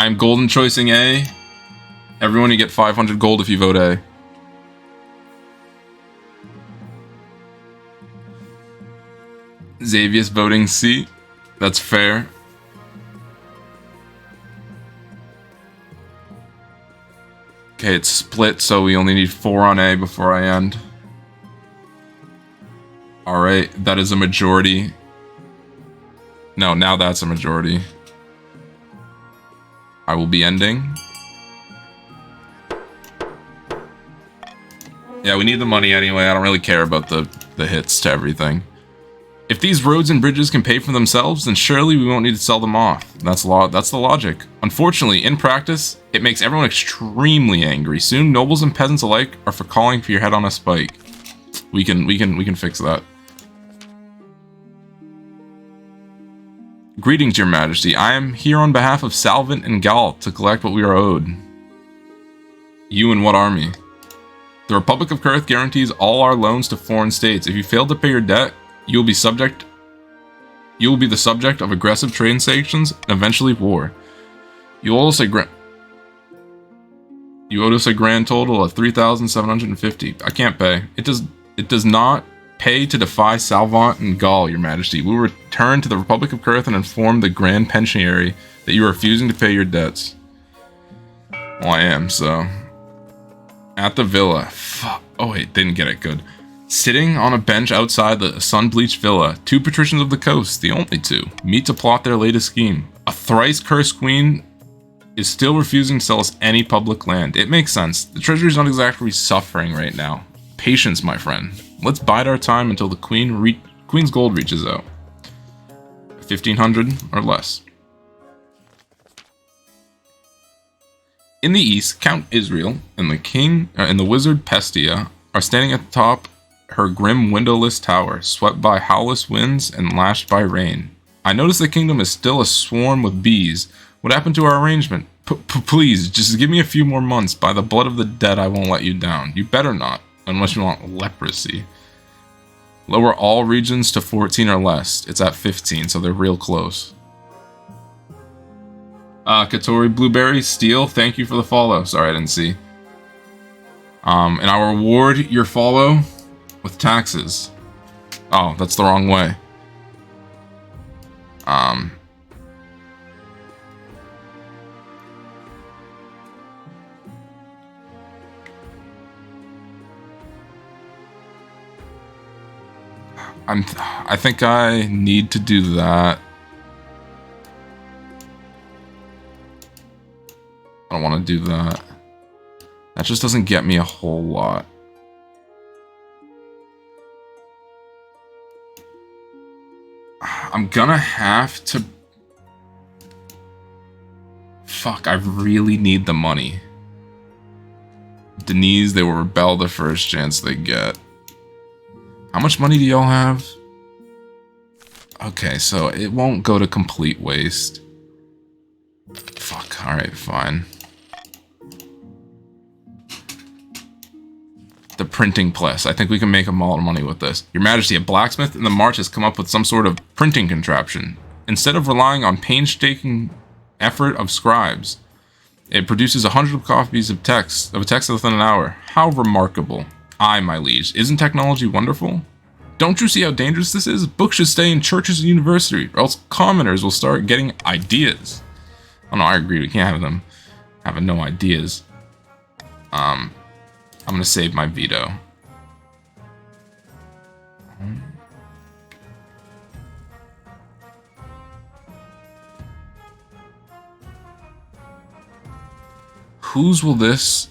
A: I'm golden choicing A. Everyone, you get 500 gold if you vote A. Xavier's voting C. That's fair. Okay, it's split, so we only need 4 on A before I end. Alright, that is a majority. No, now that's a majority. I will be ending. Yeah, we need the money anyway. I don't really care about the hits to everything. If these roads and bridges can pay for themselves, then surely we won't need to sell them off. That's the logic. Unfortunately, in practice, it makes everyone extremely angry. Soon, nobles and peasants alike are for calling for your head on a spike. We can fix that. Greetings, Your Majesty. I am here on behalf of Salvant and Galt to collect what we are owed. You and what army? The Republic of Kurth guarantees all our loans to foreign states. If you fail to pay your debt, you will be the subject of aggressive trade sanctions and eventually war. You owe us a grand total of 3,750. I can't pay. It does not pay to defy Salvant and Gaul, Your Majesty. We will return to the Republic of Kurth and inform the Grand Pensionary that you are refusing to pay your debts. Well, I am, so. At the villa. Fuck. Oh wait, didn't get it. Good. Sitting on a bench outside the sun-bleached villa, 2 patricians of the coast, the only 2, meet to plot their latest scheme. A thrice-cursed queen is still refusing to sell us any public land. It makes sense. The treasury's not exactly suffering right now. Patience, my friend. Let's bide our time until the queen's gold reaches out. 1,500 or less. In the east, Count Israel and the king and the wizard Pestia are standing at the top her grim windowless tower, swept by howless winds and lashed by rain. I notice the kingdom is still a swarm with bees. What happened to our arrangement? Please, just give me a few more months. By the blood of the dead, I won't let you down. You better not, unless you want leprosy. Lower all regions to 14 or less. It's at 15, so they're real close. Katori Blueberry, Steel, thank you for the follow. Sorry, I didn't see. And I'll reward your follow with taxes. Oh, that's the wrong way. I think I need to do that. I don't want to do that. That just doesn't get me a whole lot. I'm gonna have to... Fuck, I really need the money. Denise, they will rebel the first chance they get. How much money do y'all have? Okay, so it won't go to complete waste. Fuck, alright, fine. The printing press. I think we can make a lot of money with this. Your Majesty, a blacksmith in the march has come up with some sort of printing contraption. Instead of relying on painstaking effort of scribes, it produces 100 copies of text within an hour. How remarkable. Aye, my liege. Isn't technology wonderful? Don't you see how dangerous this is? Books should stay in churches and universities, or else commoners will start getting ideas. Oh no, I agree. We can't have them having no ideas. I'm gonna save my veto. Whose will this?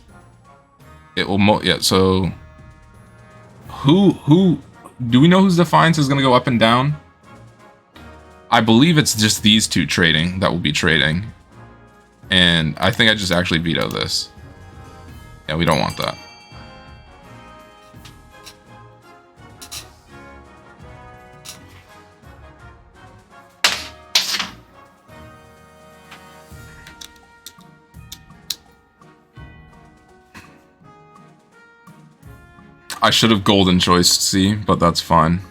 A: It will yeah, so who do we know whose defiance is gonna go up and down? I believe it's just these 2 trading that will be trading. And I think I just actually veto this. Yeah, we don't want that. I should have golden choiced C, but that's fine.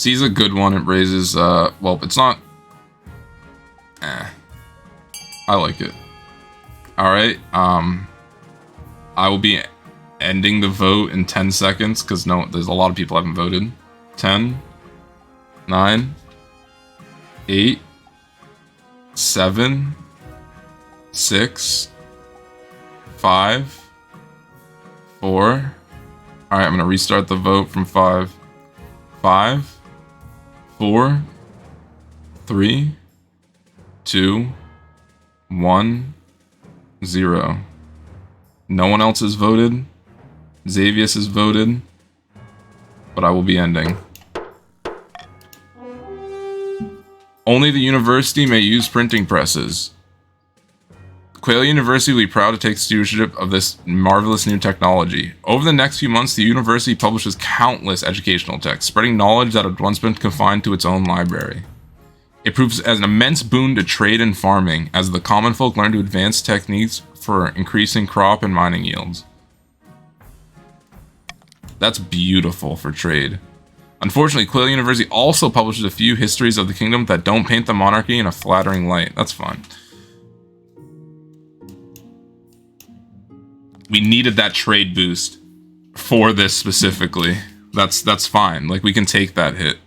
A: C's a good one. It raises, well, it's not... I like it. Alright, I will be ending the vote in 10 seconds, because there's a lot of people haven't voted. 10, 9, 8, 7, 6, 5, 4. Alright, I'm going to restart the vote from 5. 5, 4, 3, 2, 1, 0. No one else has voted. Xavius has voted. But I will be ending. Only the university may use printing presses. Quail University will be proud to take stewardship of this marvelous new technology. Over the next few months, the university publishes countless educational texts, spreading knowledge that had once been confined to its own library. It proves as an immense boon to trade and farming, as the common folk learn to advance techniques for increasing crop and mining yields. That's beautiful for trade. Unfortunately, Quail University also publishes a few histories of the kingdom that don't paint the monarchy in a flattering light. That's fine. We needed that trade boost for this specifically. That's fine. Like, we can take that hit.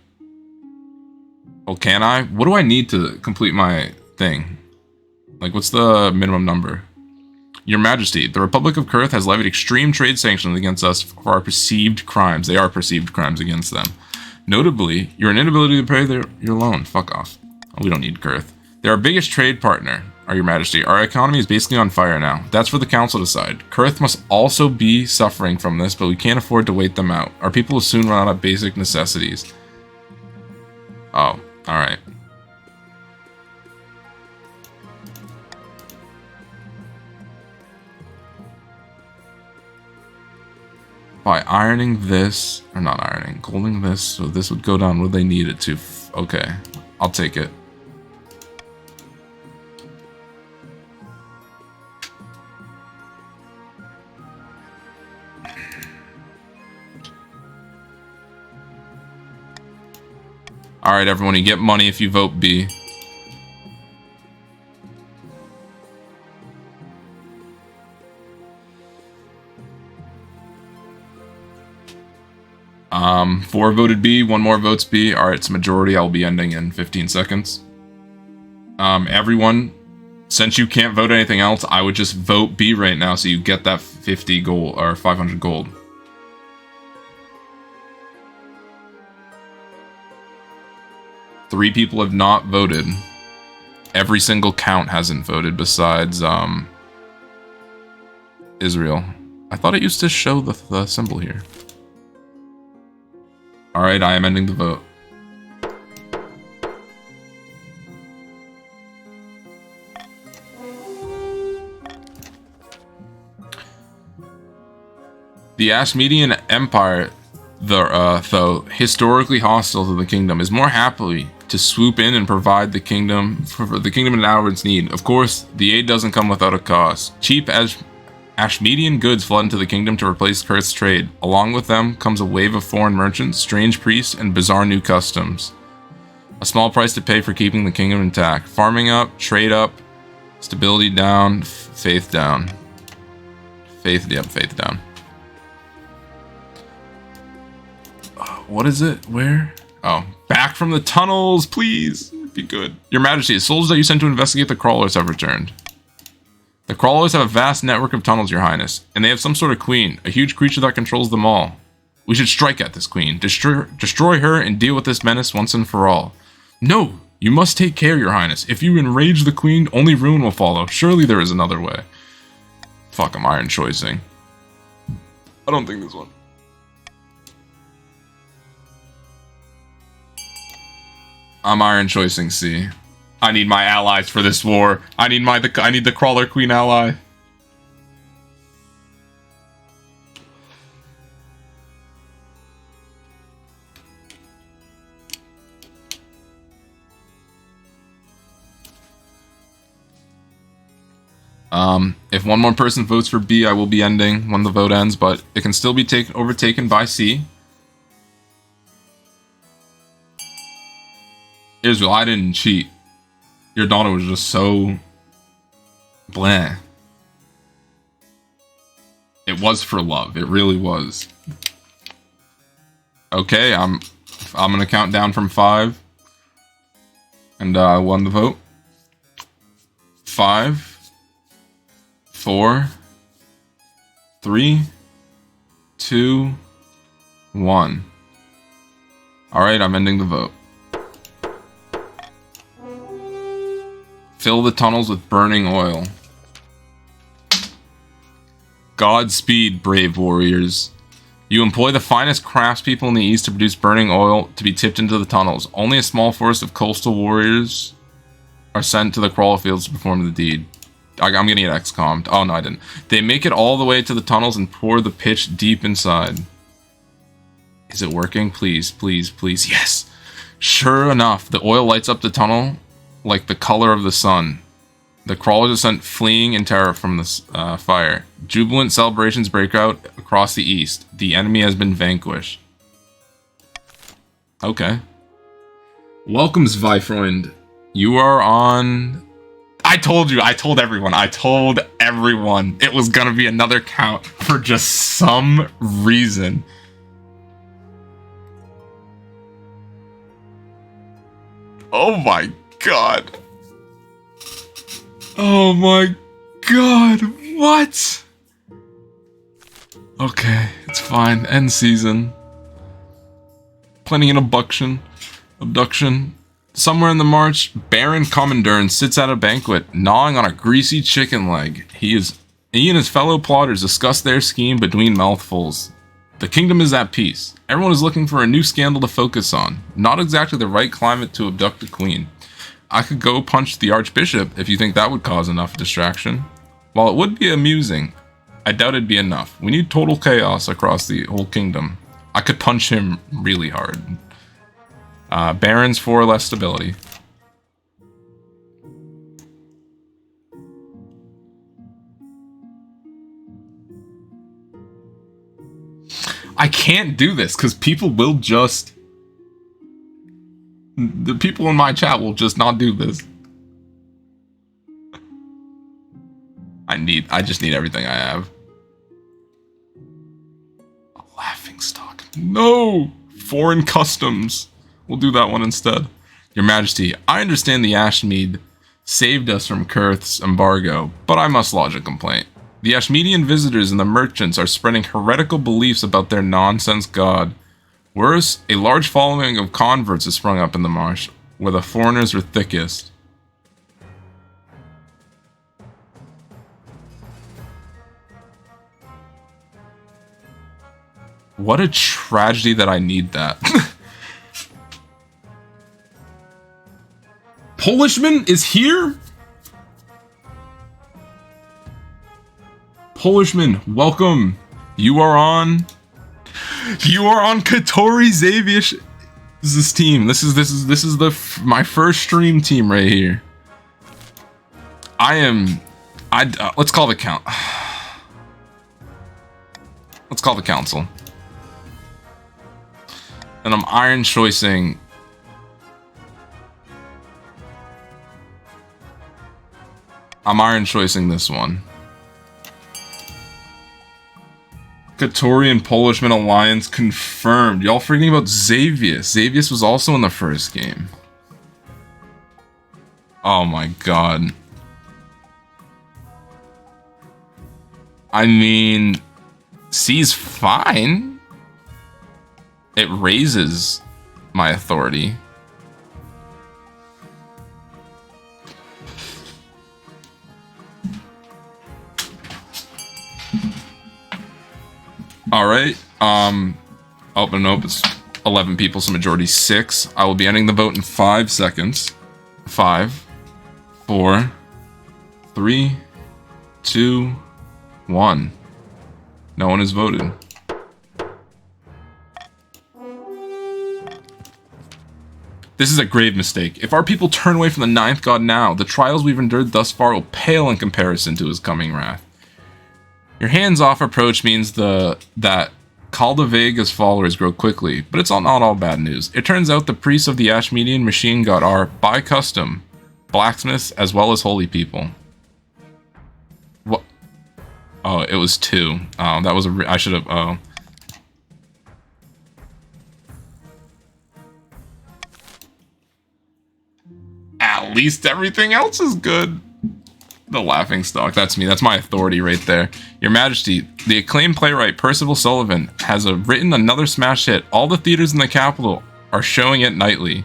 A: Oh, can I? What do I need to complete my thing? Like, what's the minimum number? Your Majesty, the Republic of Kurth has levied extreme trade sanctions against us for our perceived crimes. They are perceived crimes against them. Notably, your inability to pay your loan. Fuck off. Oh, we don't need Kurth. They're our biggest trade partner, Your Majesty. Our economy is basically on fire now. That's for the council to decide. Kurth must also be suffering from this, but we can't afford to wait them out. Our people will soon run out of basic necessities. Oh, alright. By ironing this, or not ironing, golding this, so this would go down where they need it to. Okay, I'll take it. Alright, everyone, you get money if you vote B. Four voted B, one more votes B. Alright, it's majority. I'll be ending in 15 seconds. Everyone, since you can't vote anything else, I would just vote B right now so you get that 50 gold, or 500 gold. Three people have not voted. Every single count hasn't voted besides, Israel. I thought it used to show the symbol here. Alright, I am ending the vote. The Ashmedian Empire, though historically hostile to the kingdom, is more happily to swoop in and provide the kingdom for the kingdom in hour its need. Of course, the aid doesn't come without a cost. Cheap Ashmedian goods flood into the kingdom to replace Kurth's trade. Along with them comes a wave of foreign merchants, strange priests, and bizarre new customs. A small price to pay for keeping the kingdom intact. Farming up, trade up, stability down, faith down. Faith down. What is it? Where? Oh, back from the tunnels, please. Be good. Your Majesty, the soldiers that you sent to investigate the crawlers have returned. The crawlers have a vast network of tunnels, Your Highness, and they have some sort of queen, a huge creature that controls them all. We should strike at this queen, destroy her, and deal with this menace once and for all. No, you must take care, Your Highness. If you enrage the queen, only ruin will follow. Surely there is another way. Fuck, I'm iron choicing. I don't think this one. I'm iron choicing C. I need my allies for this war. I need the crawler queen ally. If one more person votes for B, I will be ending when the vote ends, but it can still be overtaken by C. Israel, I didn't cheat. Your daughter was just so blah. It was for love. It really was. Okay, I'm gonna count down from 5. And I won the vote. 5, 4, 3, 2, 1. Alright, I'm ending the vote. Fill the tunnels with burning oil. Godspeed, brave warriors. You employ the finest craftspeople in the East to produce burning oil to be tipped into the tunnels. Only a small force of coastal warriors are sent to the crawl fields to perform the deed. I'm gonna get XCOM'd. Oh, no, I didn't. They make it all the way to the tunnels and pour the pitch deep inside. Is it working? Please, please, please. Yes! Sure enough, the oil lights up the tunnel like the color of the sun. The crawlers are sent fleeing in terror from the fire. Jubilant celebrations break out across the east. The enemy has been vanquished. Okay. Welcome, Zweifreund. You are on... I told you. I told everyone. It was gonna be another count for just some reason. Oh my god. Oh my god, what? Okay, it's fine. End season. Planning an abduction. Somewhere in the march, Baron Commandern sits at a banquet, gnawing on a greasy chicken leg. He and his fellow plotters discuss their scheme between mouthfuls. The kingdom is at peace. Everyone is looking for a new scandal to focus on. Not exactly the right climate to abduct a queen. I could go punch the Archbishop if you think that would cause enough distraction. While it would be amusing, I doubt it'd be enough. We need total chaos across the whole kingdom. I could punch him really hard. Barons for less stability. I can't do this because people will just... The people in my chat will just not do this. I just need everything I have. A laughing stock. No! Foreign customs. We'll do that one instead. Your Majesty, I understand the Ashmead saved us from Kurth's embargo, but I must lodge a complaint. The Ashmedian visitors and the merchants are spreading heretical beliefs about their nonsense god. Worse, a large following of converts has sprung up in the marsh, where the foreigners are thickest. What a tragedy that I need that. Polishman is here? Polishman, welcome. You are on Katori Xavius' team. This is my first stream team right here. Let's call the count. Let's call the council. And I'm iron choicing. This one. Katori and Polishman alliance confirmed. Y'all forgetting about Xavius. Xavius was also in the first game. Oh my god. I mean, C's fine. It raises my authority. Alright, oh, nope, it's 11 people, so majority 6. I will be ending the vote in 5 seconds. 5, 4, 3, 2, 1. No one has voted. This is a grave mistake. If our people turn away from the ninth god now, the trials we've endured thus far will pale in comparison to his coming wrath. Your hands-off approach means that Caldavega's followers grow quickly, but it's not all bad news. It turns out the priests of the Ashmedian machine god are, by custom, blacksmiths as well as holy people. What? Oh, it was 2. That was I should have. Oh. At least everything else is good. The laughing stock. That's me. That's my authority right there. Your Majesty, the acclaimed playwright Percival Sullivan has written another smash hit. All the theaters in the capital are showing it nightly.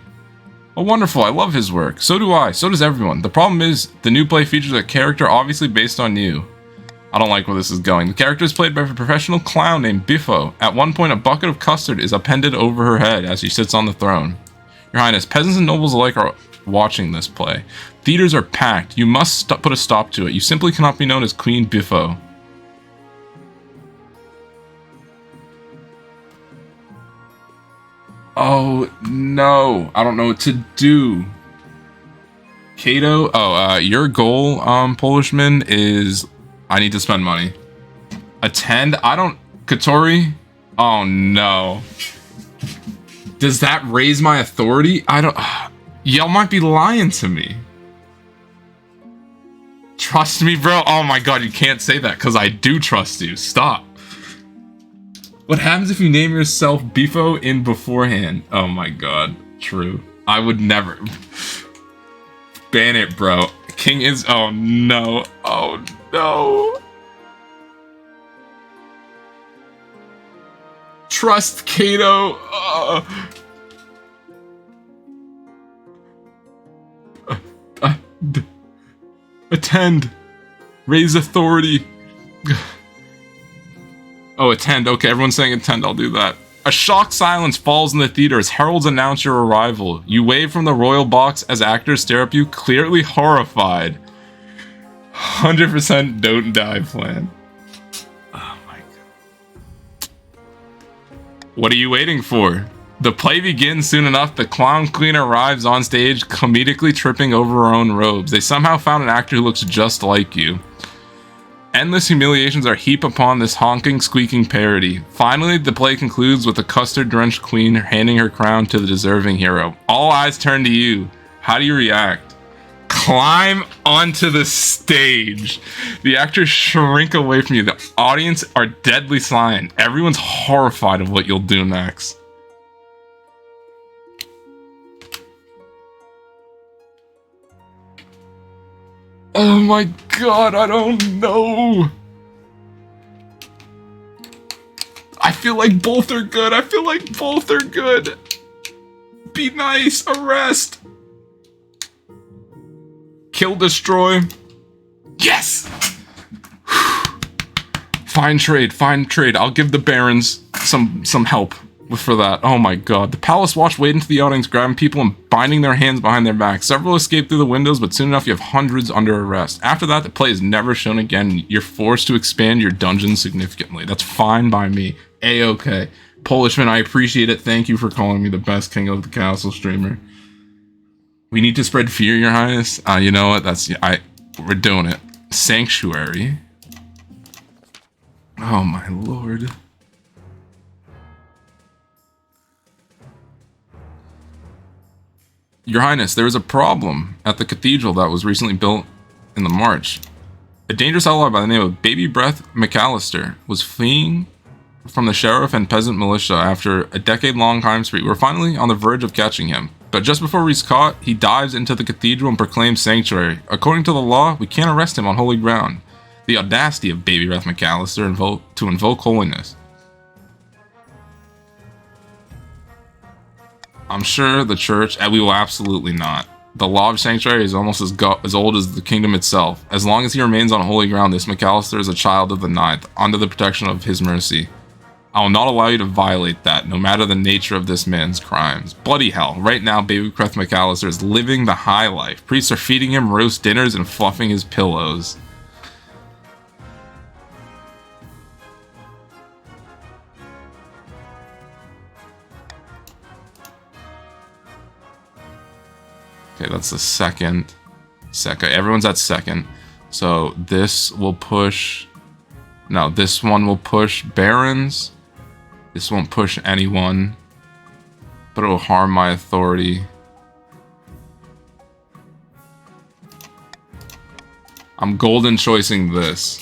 A: Oh, wonderful. I love his work. So do I. So does everyone. The problem is, the new play features a character obviously based on you. I don't like where this is going. The character is played by a professional clown named Biffo. At one point, a bucket of custard is appended over her head as she sits on the throne. Your Highness, peasants and nobles alike are watching this play. Theaters are packed. You must put a stop to it. You simply cannot be known as Queen Biffo. Oh, no. I don't know what to do. Kato? Oh, your goal, Polishman, is... I need to spend money. Attend? I don't... Katori? Oh, no. Does that raise my authority? I don't... Y'all might be lying to me. Trust me, bro? Oh my god, you can't say that, because I do trust you. Stop. What happens if you name yourself Bifo in beforehand? Oh my god. True. I would never. Ban it, bro. King is... Oh no. Oh no. Trust Kato. Attend. Raise authority. Oh, attend. Okay, everyone's saying attend. I'll do that. A shocked silence falls in the theater as heralds announce your arrival. You wave from the royal box as actors stare at you, clearly horrified. 100% don't die plan. Oh my god. What are you waiting for? The play begins soon enough. The clown queen arrives on stage, comedically tripping over her own robes. They somehow found an actor who looks just like you. Endless humiliations are heaped upon this honking, squeaking parody. Finally, the play concludes with the custard-drenched queen handing her crown to the deserving hero. All eyes turn to you. How do you react? Climb onto the stage. The actors shrink away from you. The audience are deadly silent. Everyone's horrified of what you'll do next. Oh my god, I don't know. I feel like both are good. I feel like both are good. Be nice. Arrest. Kill, destroy. Yes! Fine trade, fine trade. I'll give the barons some help for that. Oh my god. The palace watch wade into the audience, grabbing people and binding their hands behind their backs. Several escape through the windows, but soon enough you have hundreds under arrest. After that, the play is never shown again. You're forced to expand your dungeon significantly. That's fine by me. A-okay. Polishman, I appreciate it. Thank you for calling me the best king of the castle streamer. We need to spread fear, your highness. You know what? We're doing it. Sanctuary. Oh my lord. Your Highness, there is a problem at the cathedral that was recently built in the March. A dangerous outlaw by the name of Baby Breath McAllister was fleeing from the sheriff and peasant militia after a decade-long crime spree. We're finally on the verge of catching him. But just before he's caught, he dives into the cathedral and proclaims sanctuary. According to the law, we can't arrest him on holy ground. The audacity of Baby Breath McAllister to invoke holiness. I'm sure the church, and we will absolutely not. The law of sanctuary is almost as old as the kingdom itself. As long as he remains on holy ground, this McAllister is a child of the ninth, under the protection of his mercy. I will not allow you to violate that, no matter the nature of this man's crimes. Bloody hell, right now Baby Breath McAllister is living the high life. Priests are feeding him roast dinners and fluffing his pillows. Okay, that's the second. Everyone's at second. So this will push... No, this one will push barons. This won't push anyone, but it'll harm my authority. I'm golden choicing this.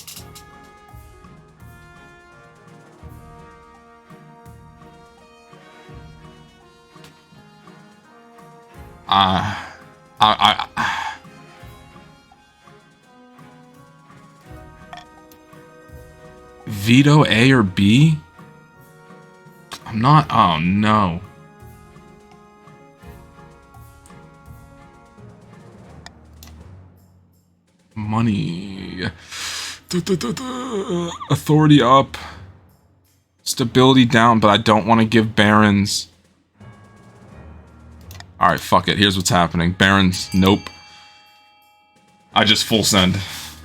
A: Veto A or B? I'm not. Oh no. Money. Authority up. Stability down, but I don't want to give barons. Alright, fuck it. Here's what's happening. Barons, nope. I just full send.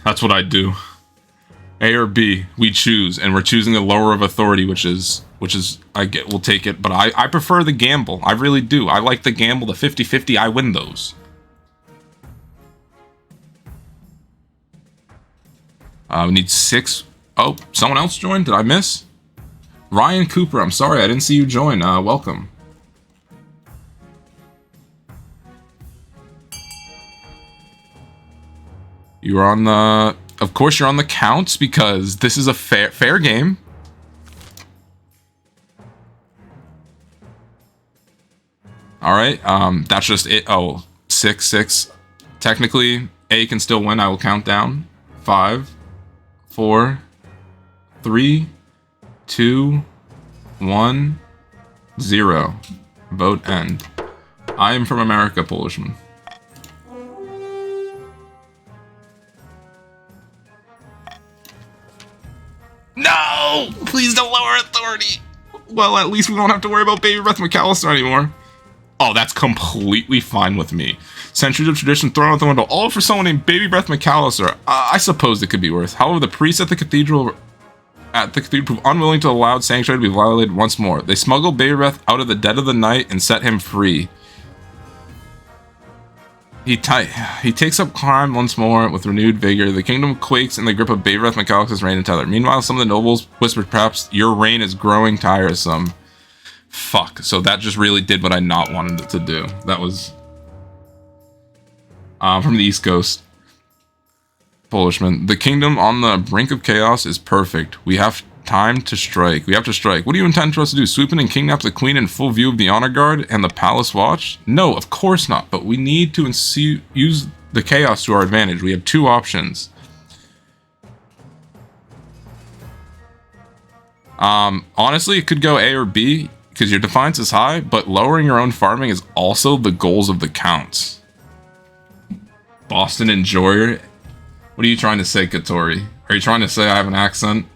A: That's what I do. A or B, we choose, and we're choosing the lower of authority, which is we'll take it, but I prefer the gamble. I really do. I like the gamble, the 50-50, I win those. We need 6. Oh, someone else joined? Did I miss? Ryan Cooper, I'm sorry, I didn't see you join. Welcome. You're on the... Of course you're on the counts, because this is a fair game. Alright, that's just it. Oh, 6-6. Technically, A can still win. I will count down. 5, 4, 3, 2, 1, 0. Vote end. I am from America, Polishman. No! Please don't lower authority! Well, at least we won't have to worry about Baby Breath McAllister anymore. Oh, that's completely fine with me. Centuries of tradition thrown out the window, all for someone named Baby Breath McAllister. I suppose it could be worse. However, the priests at the cathedral proved unwilling to allow sanctuary to be violated once more. They smuggled Baby Breath out of the dead of the night and set him free. He takes up crime once more with renewed vigor. The kingdom quakes in the grip of Baby Breath McAllister's reign and tether. Meanwhile, some of the nobles whispered, perhaps your reign is growing tiresome. Fuck. So that just really did what I not wanted it to do. That was... from the East Coast. Polishman. The kingdom on the brink of chaos is perfect. We have time to strike. We have to strike. What do you intend for us to do? Swoop in and kidnap the queen in full view of the honor guard and the palace watch? No, of course not. But we need to use the chaos to our advantage. We have 2 options. Honestly, it could go A or B because your defiance is high, but lowering your own farming is also the goals of the counts. Boston Enjoyer. What are you trying to say, Katori? Are you trying to say I have an accent?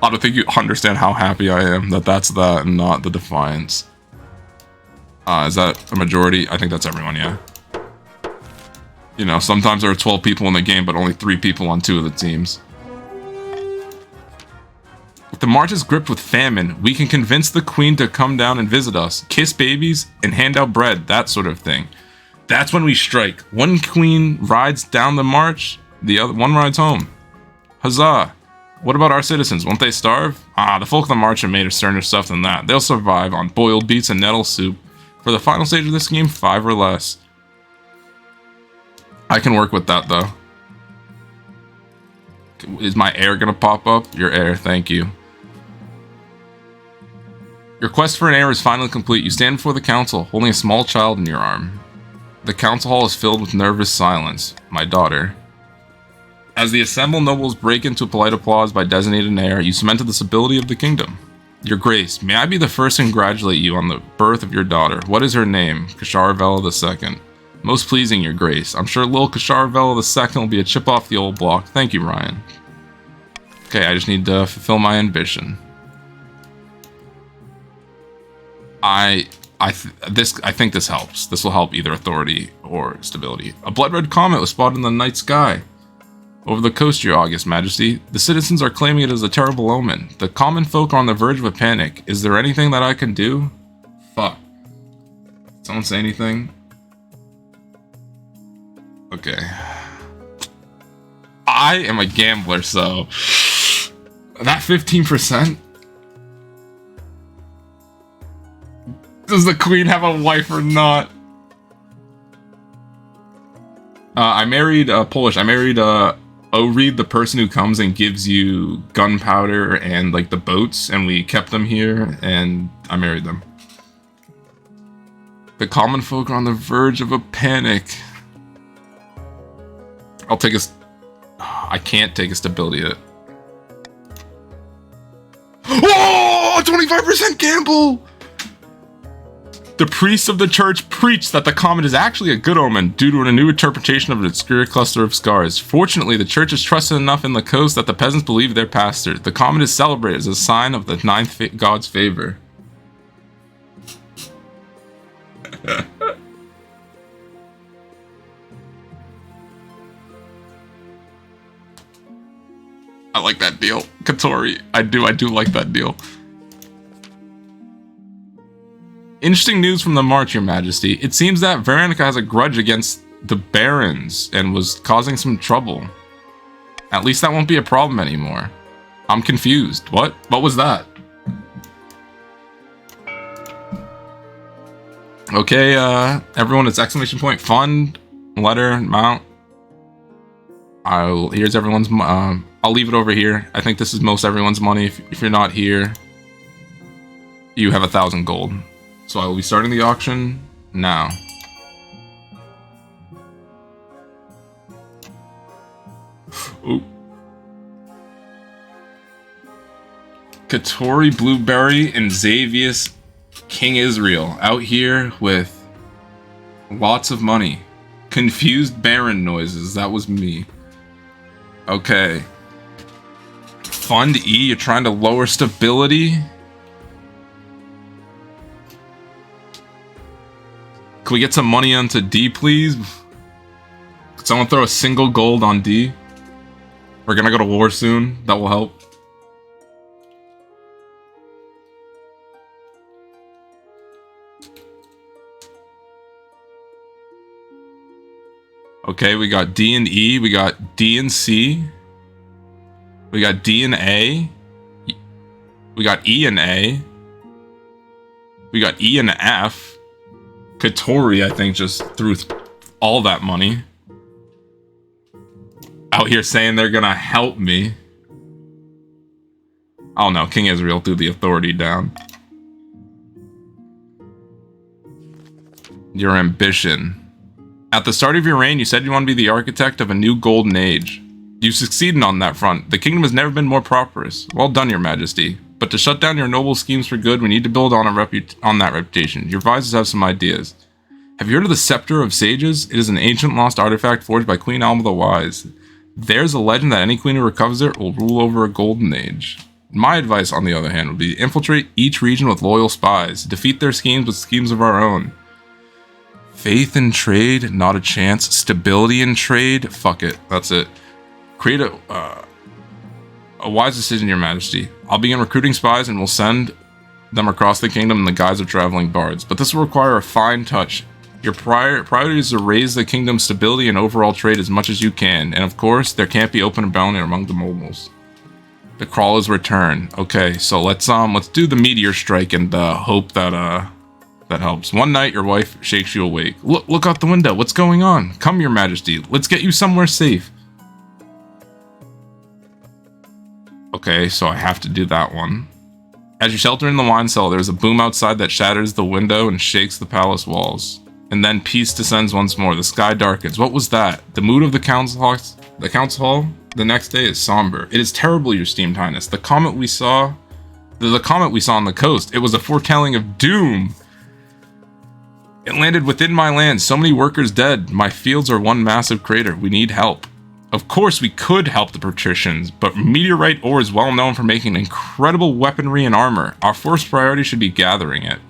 A: I don't think you understand how happy I am that that's that and not the defiance. Is that a majority? I think that's everyone, yeah. You know, sometimes there are 12 people in the game, but only 3 people on 2 of the teams. If the march is gripped with famine, we can convince the queen to come down and visit us, kiss babies, and hand out bread, that sort of thing. That's when we strike. One queen rides down the march, the other one rides home. Huzzah! What about our citizens? Won't they starve? The folk of the march are made of sterner stuff than that. They'll survive on boiled beets and nettle soup. For the final stage of this game, 5 or less. I can work with that, though. Is my heir gonna pop up? Your heir, thank you. Your quest for an heir is finally complete. You stand before the council, holding a small child in your arm. The council hall is filled with nervous silence. My daughter. As the assembled nobles break into polite applause by designating an heir, you cemented the stability of the kingdom. Your Grace, may I be the first to congratulate you on the birth of your daughter. What is her name? Keshara II. Most pleasing, Your Grace. I'm sure little Keshara II will be a chip off the old block. Thank you, Ryan. Okay, I just need to fulfill my ambition. I think this helps. This will help either authority or stability. A blood red comet was spotted in the night sky. Over the coast, Your August Majesty. The citizens are claiming it as a terrible omen. The common folk are on the verge of a panic. Is there anything that I can do? Fuck. Someone say anything? Okay. I am a gambler, so that 15%. Does the queen have a wife or not? I married Polish. I married Oreed, the person who comes and gives you gunpowder and like the boats, and we kept them here, and I married them. The common folk are on the verge of a panic. I'll take a... I can't take a stability hit. Oh! 25% gamble! The priests of the church preach that the comet is actually a good omen due to a new interpretation of an obscure cluster of stars. Fortunately, the church is trusted enough in the coast that the peasants believe their pastor. The comet is celebrated as a sign of the ninth god's favor. I like that deal. Katori, I do like that deal. Interesting news from the March, Your Majesty. It seems that Veronica has a grudge against the Barons and was causing some trouble. At least that won't be a problem anymore. I'm confused. What? What was that? Okay, everyone, it's exclamation point fund, letter, amount. Here's everyone's, I'll leave it over here. I think this is most everyone's money. If you're not here, you have 1,000 gold. So I will be starting the auction now. Ooh. Katori, Blueberry, and Xavius King Israel out here with lots of money. Confused Baron noises. That was me. Okay. Fund E, you're trying to lower stability. Can we get some money onto D, please? Could someone throw a single gold on D? We're gonna go to war soon. That will help. Okay, we got D and E. We got D and C. We got D and A. We got E and A. We got E and F. Katori, I think, just threw all that money. Out here saying they're gonna help me. Oh no, King Israel threw the authority down. Your ambition. At the start of your reign, you said you want to be the architect of a new golden age. You succeeded on that front. The kingdom has never been more prosperous. Well done, Your Majesty. But to shut down your noble schemes for good, we need to build on that reputation. Your advisors have some ideas. Have you heard of the Scepter of Sages? It is an ancient lost artifact forged by Queen Alma the Wise. There's a legend that any queen who recovers it will rule over a golden age. My advice, on the other hand, would be to infiltrate each region with loyal spies, defeat their schemes with schemes of our own. Faith in trade, not a chance. Stability in trade, fuck it, that's it. Create a wise decision, Your Majesty. I'll begin recruiting spies and we'll send them across the kingdom in the guise of traveling bards. But this will require a fine touch. Your priority is to raise the kingdom's stability and overall trade as much as you can. And of course, there can't be open rebellion among the moguls. The crawlers return. Okay, so let's do the meteor strike and hope that that helps. One night, your wife shakes you awake. Look out the window. What's going on? Come, Your Majesty. Let's get you somewhere safe. Okay, so I have to do that one. As you shelter in the wine cellar, there's a boom outside that shatters the window and shakes the palace walls. And then peace descends once more. The sky darkens. What was that? The mood of the council hall the next day is somber. It is terrible, Your Esteemed Highness. The comet we saw on the coast. It was a foretelling of doom. It landed within my land. So many workers dead. My fields are one massive crater. We need help. Of course, we could help the patricians, but meteorite ore is well known for making incredible weaponry and armor. Our first priority should be gathering it.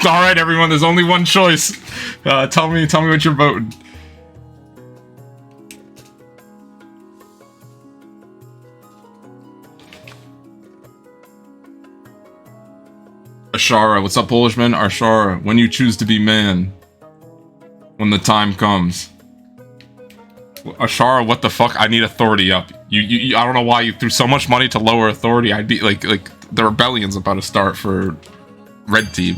A: All right, everyone. There's only one choice. Tell me what you're voting. Archara, what's up, Polishman? Archara, when you choose to be man, when the time comes. Archara, what the fuck? I need authority up. You I don't know why you threw so much money to lower authority. I'd be like the rebellion's about to start for red team.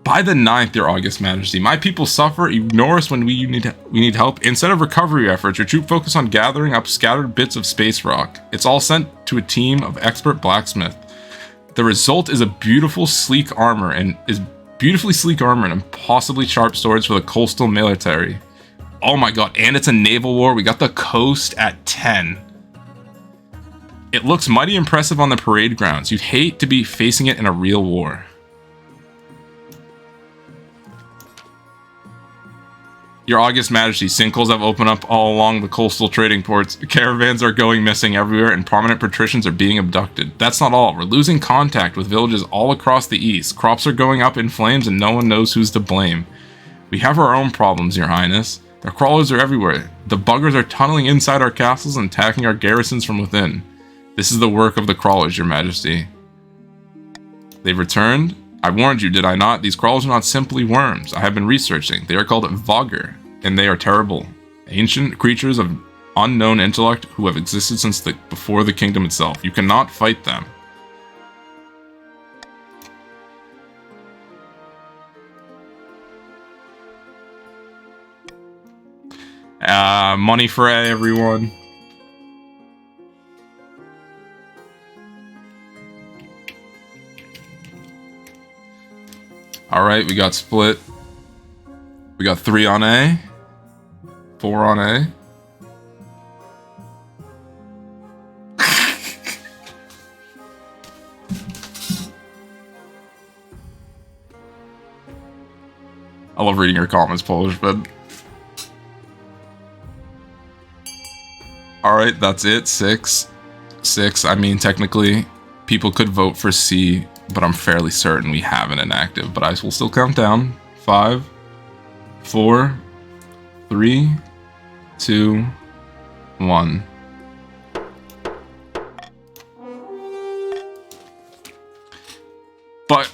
A: By the 9th, your August Majesty, my people suffer. Ignore us when we need help. Instead of recovery efforts, your troop focus on gathering up scattered bits of space rock. It's all sent to a team of expert blacksmith. The result is a beautifully sleek armor and impossibly sharp swords for the coastal military. Oh my god, and it's a naval war. We got the coast at 10. It looks mighty impressive on the parade grounds. You'd hate to be facing it in a real war. Your August Majesty, sinkholes have opened up all along the coastal trading ports. Caravans are going missing everywhere and prominent patricians are being abducted. That's not all. We're losing contact with villages all across the east. Crops are going up in flames and no one knows who's to blame. We have our own problems, Your Highness. The crawlers are everywhere. The buggers are tunneling inside our castles and attacking our garrisons from within. This is the work of the crawlers, Your Majesty. They've returned? I warned you, did I not? These crawlers are not simply worms. I have been researching. They are called Vogger, and they are terrible. Ancient creatures of unknown intellect who have existed since before the kingdom itself. You cannot fight them. Money for everyone. Alright, we got split. We got 3 on A. 4 on A. I love reading your comments, Polish, but... Alright, that's it. 6. 6. I mean, technically, people could vote for C, but I'm fairly certain we have an inactive. But I will still count down. 5, 4, 3, 2, 1. But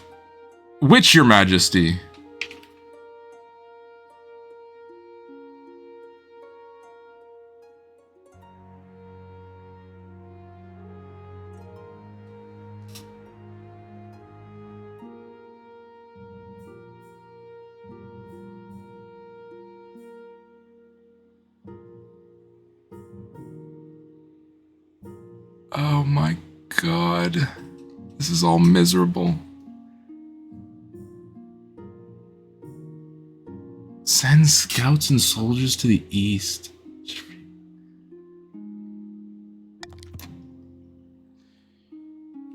A: which, Your Majesty? Oh my god. This is all miserable. Send scouts and soldiers to the east.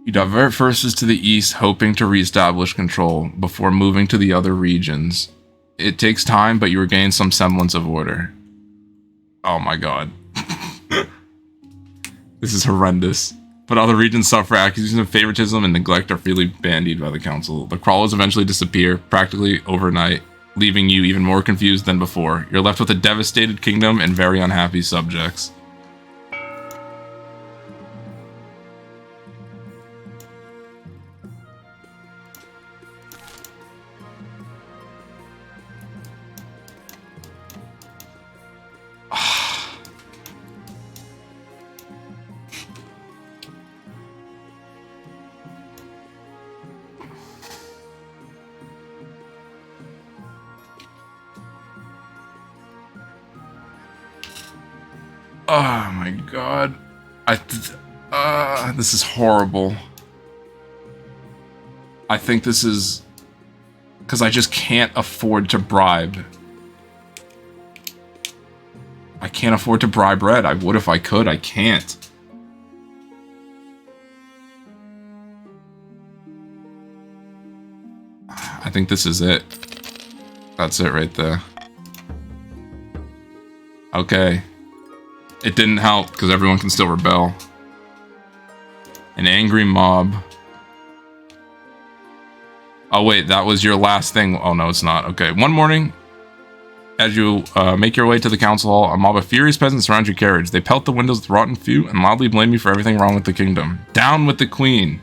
A: You divert forces to the east, hoping to reestablish control before moving to the other regions. It takes time, but you regain some semblance of order. Oh my god. This is horrendous. But other regions suffer. Accusations of favoritism and neglect are freely bandied by the council. The crawlers eventually disappear, practically overnight, leaving you even more confused than before. You're left with a devastated kingdom and very unhappy subjects. Oh my god. This is horrible. I think this is... because I just can't afford to bribe. I can't afford to bribe Red. I would if I could. I can't. I think this is it. That's it right there. Okay. It didn't help, because everyone can still rebel. An angry mob. Oh wait, that was your last thing. Oh no, it's not. Okay, one morning, as you make your way to the council hall, a mob of furious peasants surround your carriage. They pelt the windows with rotten fuel and loudly blame you for everything wrong with the kingdom. Down with the queen!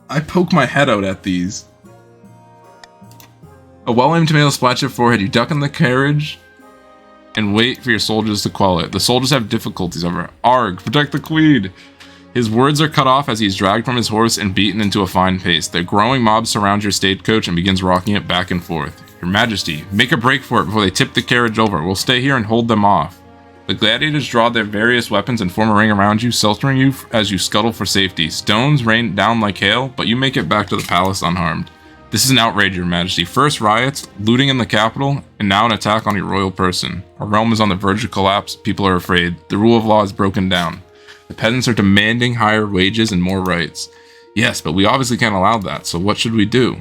A: I poke my head out at these. A well-aimed tomato splats your forehead. You duck in the carriage and wait for your soldiers to quell it. The soldiers have difficulties over. Arg, protect the queen! His words are cut off as he's dragged from his horse and beaten into a fine pace. The growing mob surrounds your stagecoach and begins rocking it back and forth. Your Majesty, make a break for it before they tip the carriage over. We'll stay here and hold them off. The gladiators draw their various weapons and form a ring around you, sheltering you as you scuttle for safety. Stones rain down like hail, but you make it back to the palace unharmed. This is an outrage, Your Majesty. First riots, looting in the capital, and now an attack on your royal person. Our realm is on the verge of collapse. People are afraid. The rule of law is broken down. The peasants are demanding higher wages and more rights. Yes, but we obviously can't allow that, so what should we do?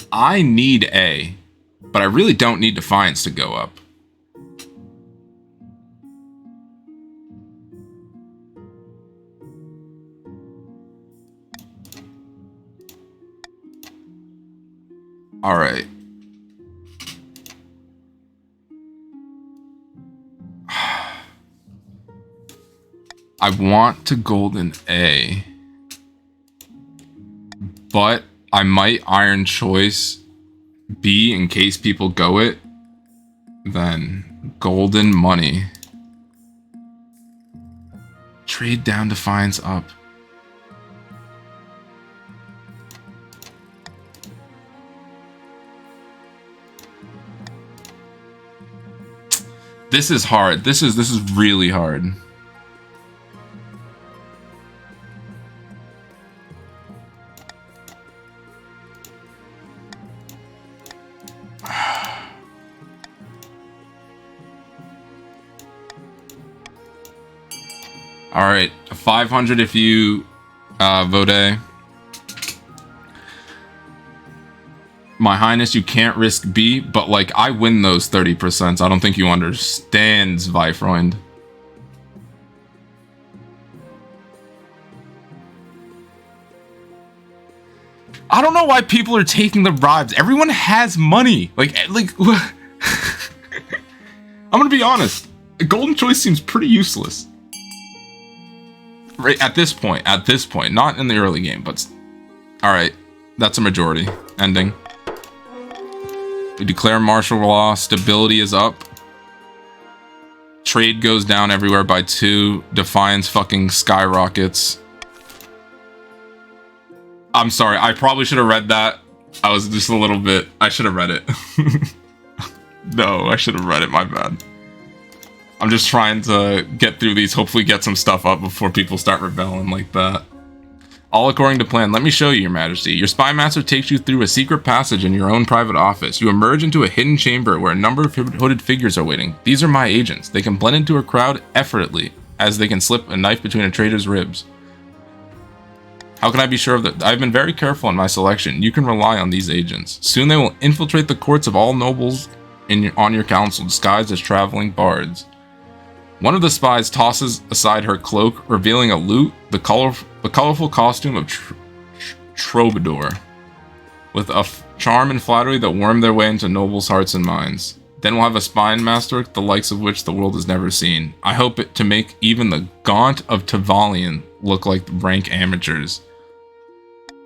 A: I need A, but I really don't need Defiance to go up. All right. I want to golden A, but I might iron choice B in case people go it. Then golden money. Trade down, Defiance up. This is hard. This is really hard. All right, 500 if you vote A. My Highness, you can't risk B, but like I win those 30%. I don't think you understand, Zweifreund. I don't know why people are taking the bribes. Everyone has money. Like I'm gonna be honest. A golden choice seems pretty useless. Right at this point, not in the early game, but all right, that's a majority ending. We declare martial law. Stability is up. Trade goes down everywhere by 2. Defiance fucking skyrockets. I'm sorry. I probably should have read that. I was just a little bit. I should have read it. No, I should have read it. My bad. I'm just trying to get through these. Hopefully get some stuff up before people start rebelling like that. All according to plan. Let me show you, Your Majesty. Your spy master takes you through a secret passage in your own private office. You emerge into a hidden chamber where a number of hooded figures are waiting. These are my agents. They can blend into a crowd effortlessly, as they can slip a knife between a traitor's ribs. How can I be sure of that? I've been very careful in my selection. You can rely on these agents. Soon they will infiltrate the courts of all nobles on your council, disguised as traveling bards. One of the spies tosses aside her cloak, revealing a lute, the colorful costume of troubadour, with a charm and flattery that worm their way into nobles' hearts and minds. Then we'll have a spy master, the likes of which the world has never seen. I hope it to make even the Gaunt of Tavalian look like rank amateurs.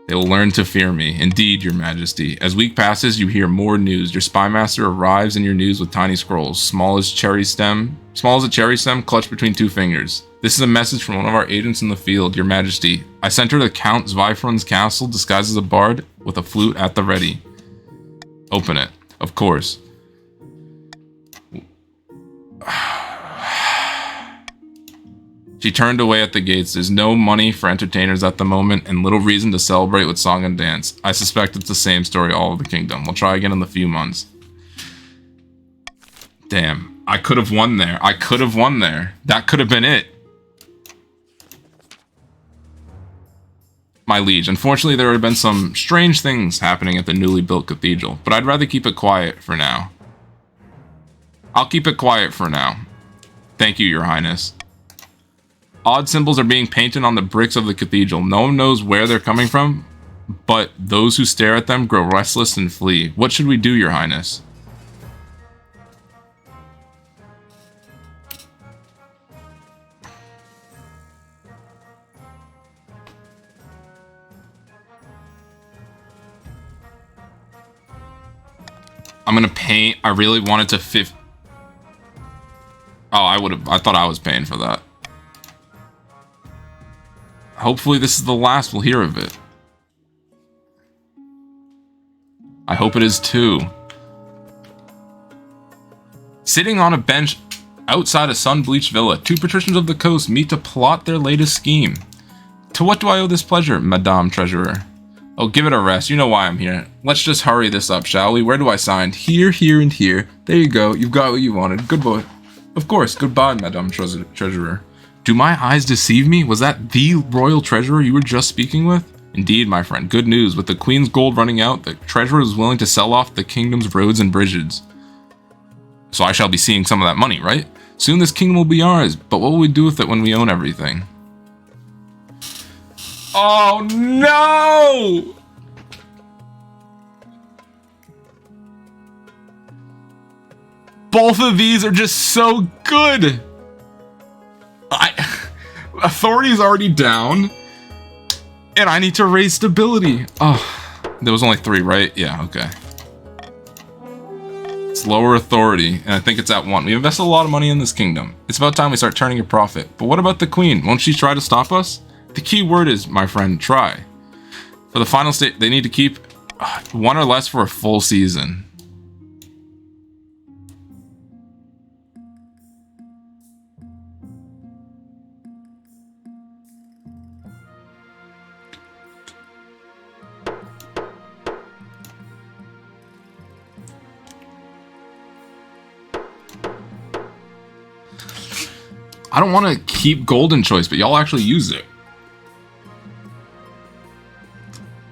A: They will learn to fear me. Indeed, Your Majesty. As week passes, you hear more news. Your spy master arrives in your news with tiny scrolls, small as a cherry stem, clutched between 2 fingers. This is a message from one of our agents in the field, Your Majesty. I sent her to Count Zweifreund's castle, disguised as a bard, with a flute at the ready. Open it. Of course. She turned away at the gates. There's no money for entertainers at the moment, and little reason to celebrate with song and dance. I suspect it's the same story all over the kingdom. We'll try again in a few months. Damn. I could have won there. I could have won there. That could have been it. My liege. Unfortunately, there have been some strange things happening at the newly built cathedral, but I'd rather keep it quiet for now. I'll keep it quiet for now. Thank you, Your Highness. Odd symbols are being painted on the bricks of the cathedral. No one knows where they're coming from, but those who stare at them grow restless and flee. What should we do, Your Highness? I'm gonna paint. I really wanted to Oh, I thought I was paying for that. Hopefully this is the last we'll hear of it. I hope it is too. Sitting on a bench outside a sun-bleached villa, two patricians of the coast meet to plot their latest scheme. To what do I owe this pleasure, Madame Treasurer? Oh, give it a rest. You know why I'm here. Let's just hurry this up, shall we? Where do I sign? Here, here, and here. There you go. You've got what you wanted. Good boy. Of course. Goodbye, Madame Treasurer. Do my eyes deceive me? Was that the royal treasurer you were just speaking with? Indeed, my friend. Good news. With the Queen's gold running out, the treasurer is willing to sell off the kingdom's roads and bridges. So I shall be seeing some of that money, right? Soon this kingdom will be ours, but what will we do with it when we own everything? Oh no! Both of these are just so good! Authority is already down, and I need to raise stability. Oh, there was only 3, right? Yeah, okay. It's lower authority, and I think it's at 1. We invested a lot of money in this kingdom. It's about time we start turning a profit. But what about the queen? Won't she try to stop us? The key word is, my friend, try. For the final state, they need to keep 1 or less for a full season. I don't want to keep golden choice, but y'all actually use it.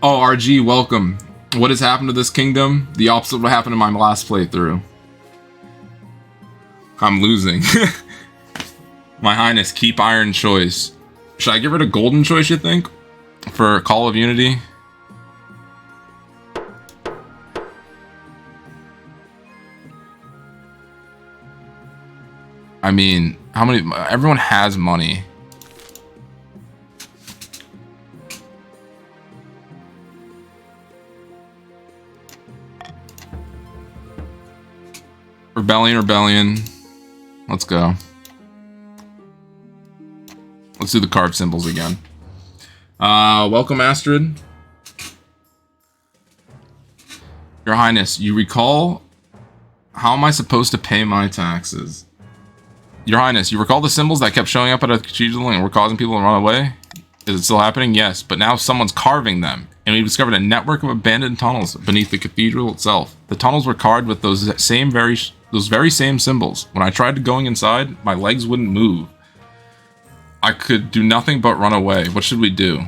A: Oh, RG, welcome. What has happened to this kingdom? The opposite of what happened in my last playthrough. I'm losing. My Highness, keep iron choice. Should I get rid of golden choice, you think? For Call of Unity? I mean, how many? Everyone has money. Rebellion. Let's go. Let's do the carved symbols again. Welcome, Astrid. Your Highness, you recall? How am I supposed to pay my taxes? Your Highness, you recall the symbols that kept showing up at a cathedral and were causing people to run away? Is it still happening? Yes, but now someone's carving them, and we discovered a network of abandoned tunnels beneath the cathedral itself. The tunnels were carved with those very same symbols. When I tried going inside, my legs wouldn't move. I could do nothing but run away. What should we do?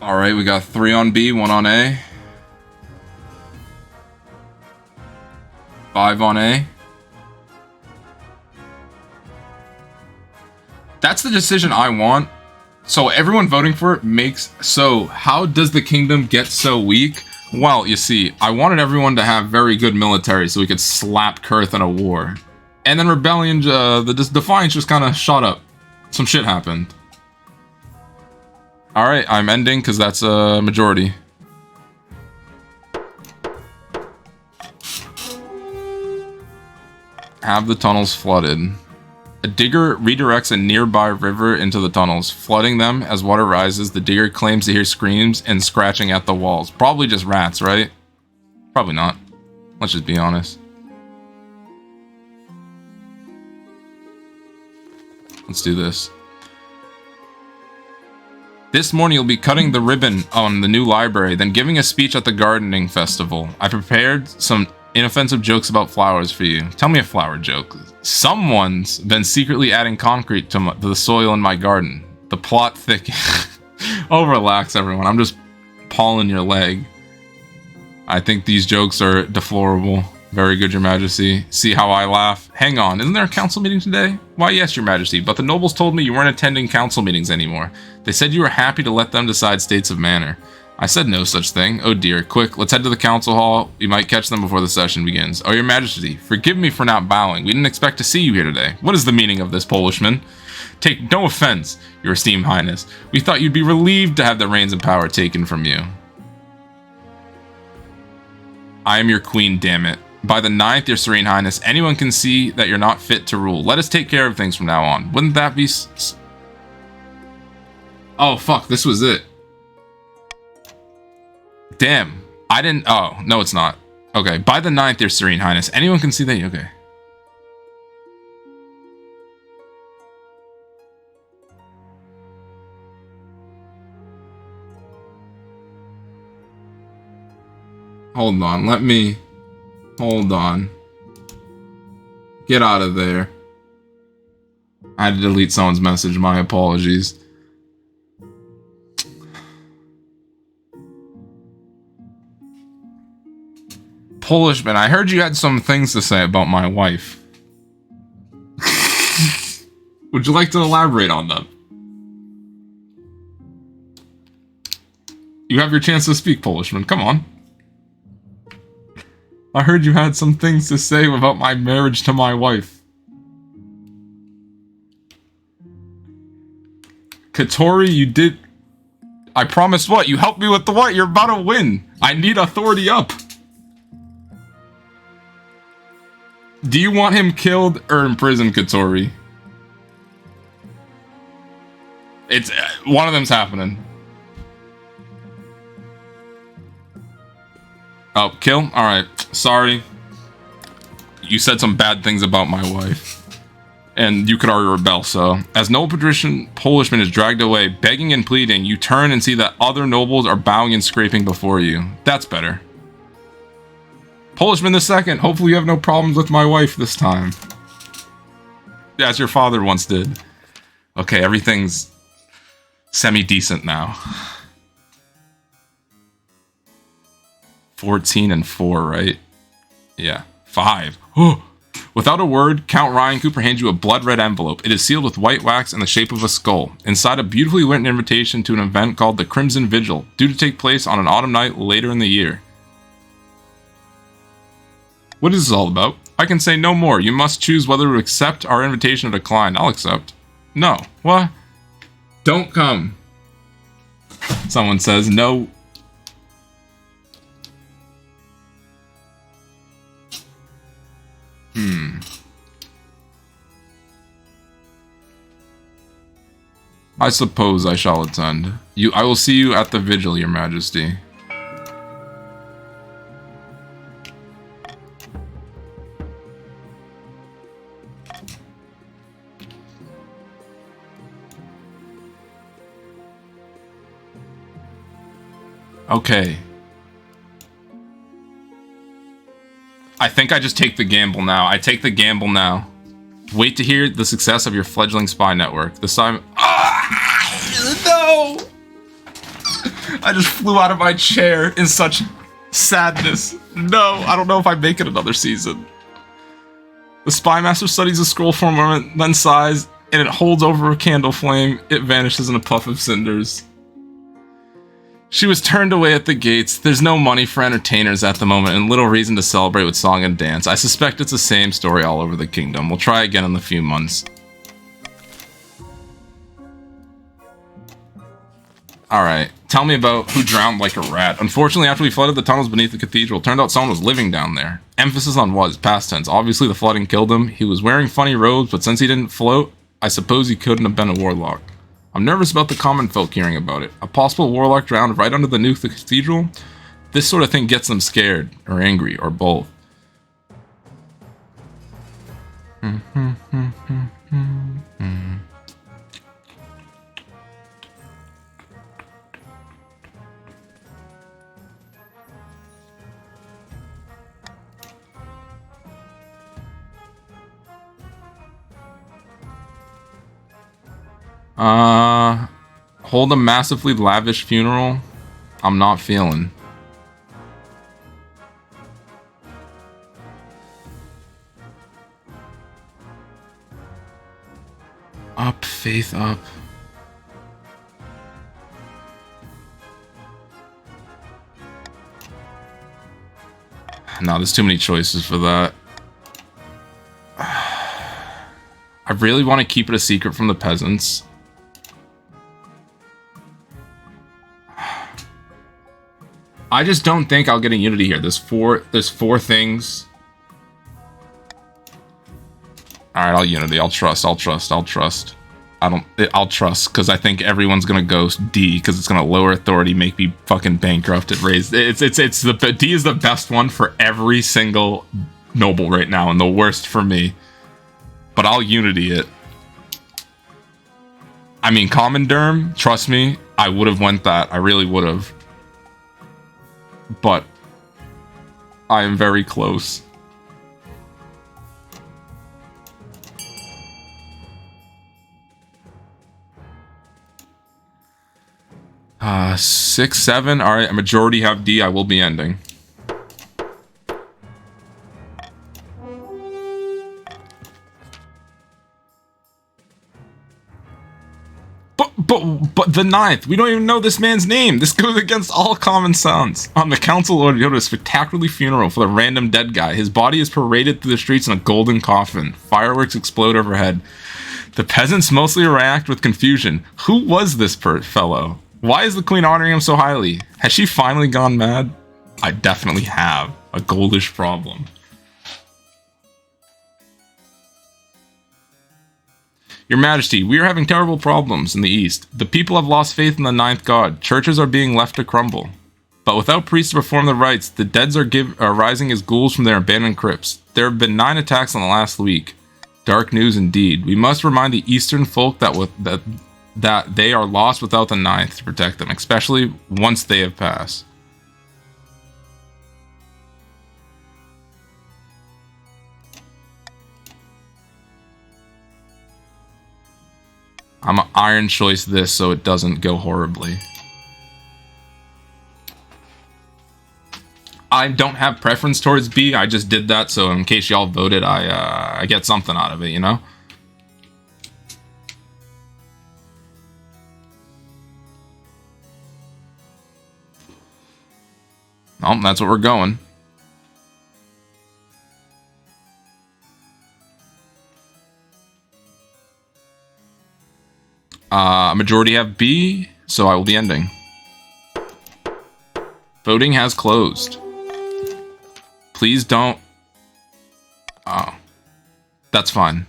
A: Alright, we got 3 on B, 1 on A. 5 on A. That's the decision I want. So everyone voting for it makes... So, how does the kingdom get so weak? Well, you see, I wanted everyone to have very good military so we could slap Kurth in a war. And then Rebellion, the Defiance just kind of shot up. Some shit happened. Alright, I'm ending because that's a majority. Have the tunnels flooded. A digger redirects a nearby river into the tunnels, flooding them. As water rises, the digger claims to hear screams and scratching at the walls. Probably just rats, right? Probably not. Let's just be honest. Let's do this. This morning you'll be cutting the ribbon on the new library, then giving a speech at the gardening festival. I prepared some inoffensive jokes about flowers for you. Tell me a flower joke. Someone's been secretly adding concrete to the soil in my garden. The plot thickens. Oh, relax, everyone. I'm just pawing your leg. I think these jokes are deplorable. Very good, Your Majesty. See how I laugh? Hang on, isn't there a council meeting today? Why, yes, Your Majesty, but the nobles told me you weren't attending council meetings anymore. They said you were happy to let them decide states of manner. I said no such thing. Oh dear, quick, let's head to the council hall. You might catch them before the session begins. Oh, Your Majesty, forgive me for not bowing. We didn't expect to see you here today. What is the meaning of this, Polishman? Take no offense, Your esteemed highness. We thought you'd be relieved to have the reins and power taken from you. I am your queen, damn it. By the 9th, Your Serene Highness, anyone can see that you're not fit to rule. Let us take care of things from now on. Wouldn't that be... Oh, fuck, this was it. Damn. I didn't... Oh, no, it's not. Okay, by the 9th, Your Serene Highness, anyone can see that... Okay. Hold on, let me... Hold on. Get out of there. I had to delete someone's message. My apologies. Polishman, I heard you had some things to say about my wife. Would you like to elaborate on them? You have your chance to speak, Polishman. Come on. I heard you had some things to say about my marriage to my wife. Katori, you did... I promised what? You helped me with the what? You're about to win. I need authority up. Do you want him killed or in prison, Katori? It's... one of them's happening. Oh, kill? Alright. Sorry. You said some bad things about my wife. And you could already rebel, so. As noble patrician Polishman is dragged away, begging and pleading, you turn and see that other nobles are bowing and scraping before you. That's better. Polishman II, hopefully you have no problems with my wife this time. Yeah, as your father once did. Okay, everything's semi-decent now. 14 and 4, right? Yeah. 5. Without a word, Count Ryan Cooper hands you a blood-red envelope. It is sealed with white wax in the shape of a skull. Inside, a beautifully written invitation to an event called the Crimson Vigil, due to take place on an autumn night later in the year. What is this all about? I can say no more. You must choose whether to accept our invitation or decline. I'll accept. No. What? Don't come. Someone says no. I suppose I shall attend. I will see you at the vigil, Your Majesty. Okay. I think I just take the gamble now. I take the gamble now. Wait to hear the success of your fledgling spy network. This time... No! I just flew out of my chair in such sadness. No, I don't know if I make it another season. The spy master studies a scroll for a moment, then sighs, and it holds over a candle flame. It vanishes in a puff of cinders. She was turned away at the gates. There's no money for entertainers at the moment and little reason to celebrate with song and dance. I suspect it's the same story all over the kingdom. We'll try again in a few months. Alright, tell me about who drowned like a rat. Unfortunately, after we flooded the tunnels beneath the cathedral, it turned out someone was living down there. Emphasis on was, past tense. Obviously the flooding killed him. He was wearing funny robes, but since he didn't float, I suppose he couldn't have been a warlock. I'm nervous about the common folk hearing about it. A possible warlock drowned right under the new cathedral? This sort of thing gets them scared, or angry, or both. Hold a massively lavish funeral? I'm not feeling. Up, faith up. No, there's too many choices for that. I really want to keep it a secret from the peasants. I just don't think I'll get a unity here. There's four things. Alright, I'll unity. I'll trust. I'll trust because I think everyone's gonna go D because it's gonna lower authority, make me fucking bankrupt at raise. D is the best one for every single noble right now and the worst for me. But I'll unity it. I mean, common derm, trust me, I would have went that. I really would have. But I am very close. Six, seven. All right, a majority have D. I will be ending. But the ninth, we don't even know this man's name. This goes against all common sense. On the council order, you have a spectacular funeral for the random dead guy. His body is paraded through the streets in a golden coffin. Fireworks explode overhead. The peasants mostly react with confusion. Who was this fellow? Why is the queen honoring him so highly? Has she finally gone mad? I definitely have a goldish problem. Your Majesty, we are having terrible problems in the east. The people have lost faith in the ninth god. Churches are being left to crumble. But without priests to perform the rites, the dead are rising as ghouls from their abandoned crypts. There have been 9 attacks in the last week. Dark news indeed. We must remind the eastern folk that they are lost without the ninth to protect them, especially once they have passed. I'm an iron choice this so it doesn't go horribly. I don't have preference towards B. I just did that so in case y'all voted, I get something out of it, you know? Oh, that's what we're going. Majority have B, so I will be ending. Voting has closed. Please don't... Oh. That's fine.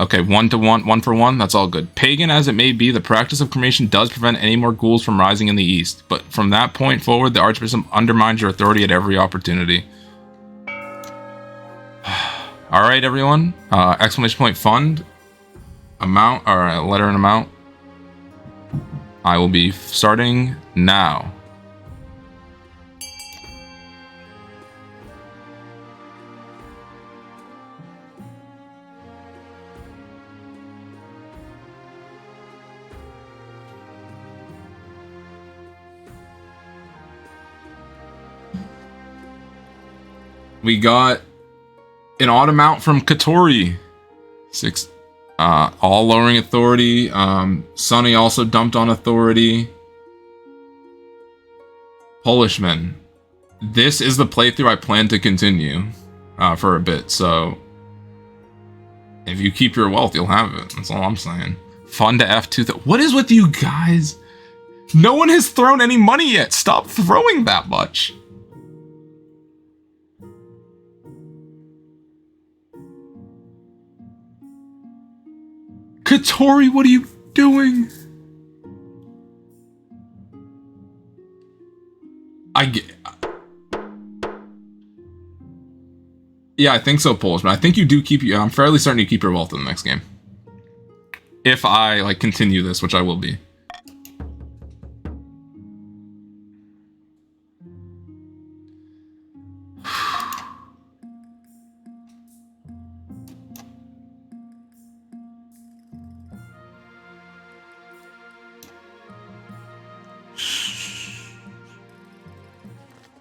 A: Okay, 1 to 1, 1 for 1, that's all good. Pagan as it may be, the practice of cremation does prevent any more ghouls from rising in the east. But from that point forward, the Archbishop undermines your authority at every opportunity. Alright, everyone. Exclamation point fund. Amount, or letter and amount. I will be starting now. We got an odd amount from Katori. 6. All lowering authority. Sunny also dumped on authority. Polishman. This is the playthrough I plan to continue for a bit, so if you keep your wealth, you'll have it. That's all I'm saying. Fun to F2. What is with you guys? No one has thrown any money yet. Stop throwing that much. Katori, what are you doing? Yeah, I think so, Polish, but I think you do keep... I'm fairly certain you keep your wealth in the next game. If I, like, continue this, which I will be.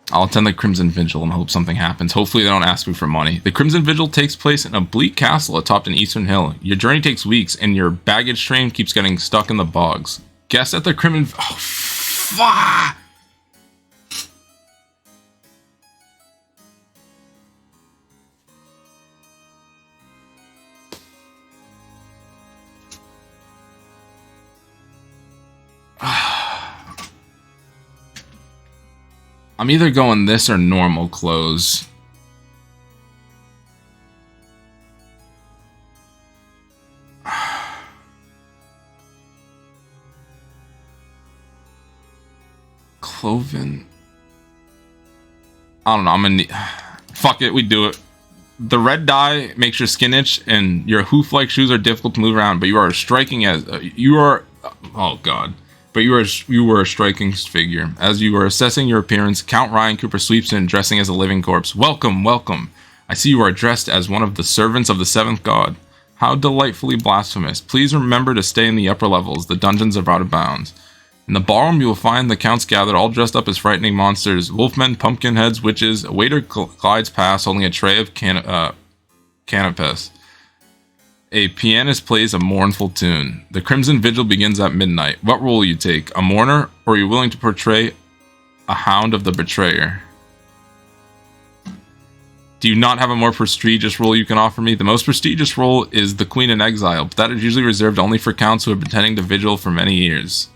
A: I'll attend the Crimson Vigil and hope something happens. Hopefully they don't ask me for money. The Crimson Vigil takes place in a bleak castle atop an eastern hill. Your journey takes weeks and your baggage train keeps getting stuck in the bogs. Guess at the Crimson... Oh, fuck! I'm either going this or normal clothes. Cloven. I don't know. I'm gonna need... Fuck it, we do it. The red dye makes your skin itch, and your hoof-like shoes are difficult to move around. But you are striking as you are. Oh god. But you were a striking figure. As you were assessing your appearance, Count Ryan Cooper sweeps in, dressing as a living corpse. Welcome, welcome. I see you are dressed as one of the servants of the seventh god. How delightfully blasphemous. Please remember to stay in the upper levels. The dungeons are out of bounds. In the ballroom, you will find the counts gathered, all dressed up as frightening monsters. Wolfmen, pumpkinheads, witches. A waiter glides past, holding a tray of canapes. A pianist plays a mournful tune. The Crimson Vigil begins at midnight. What role will you take? A mourner? Or are you willing to portray a hound of the betrayer? Do you not have a more prestigious role you can offer me? The most prestigious role is the Queen in Exile, but that is usually reserved only for counts who have been attending the vigil for many years.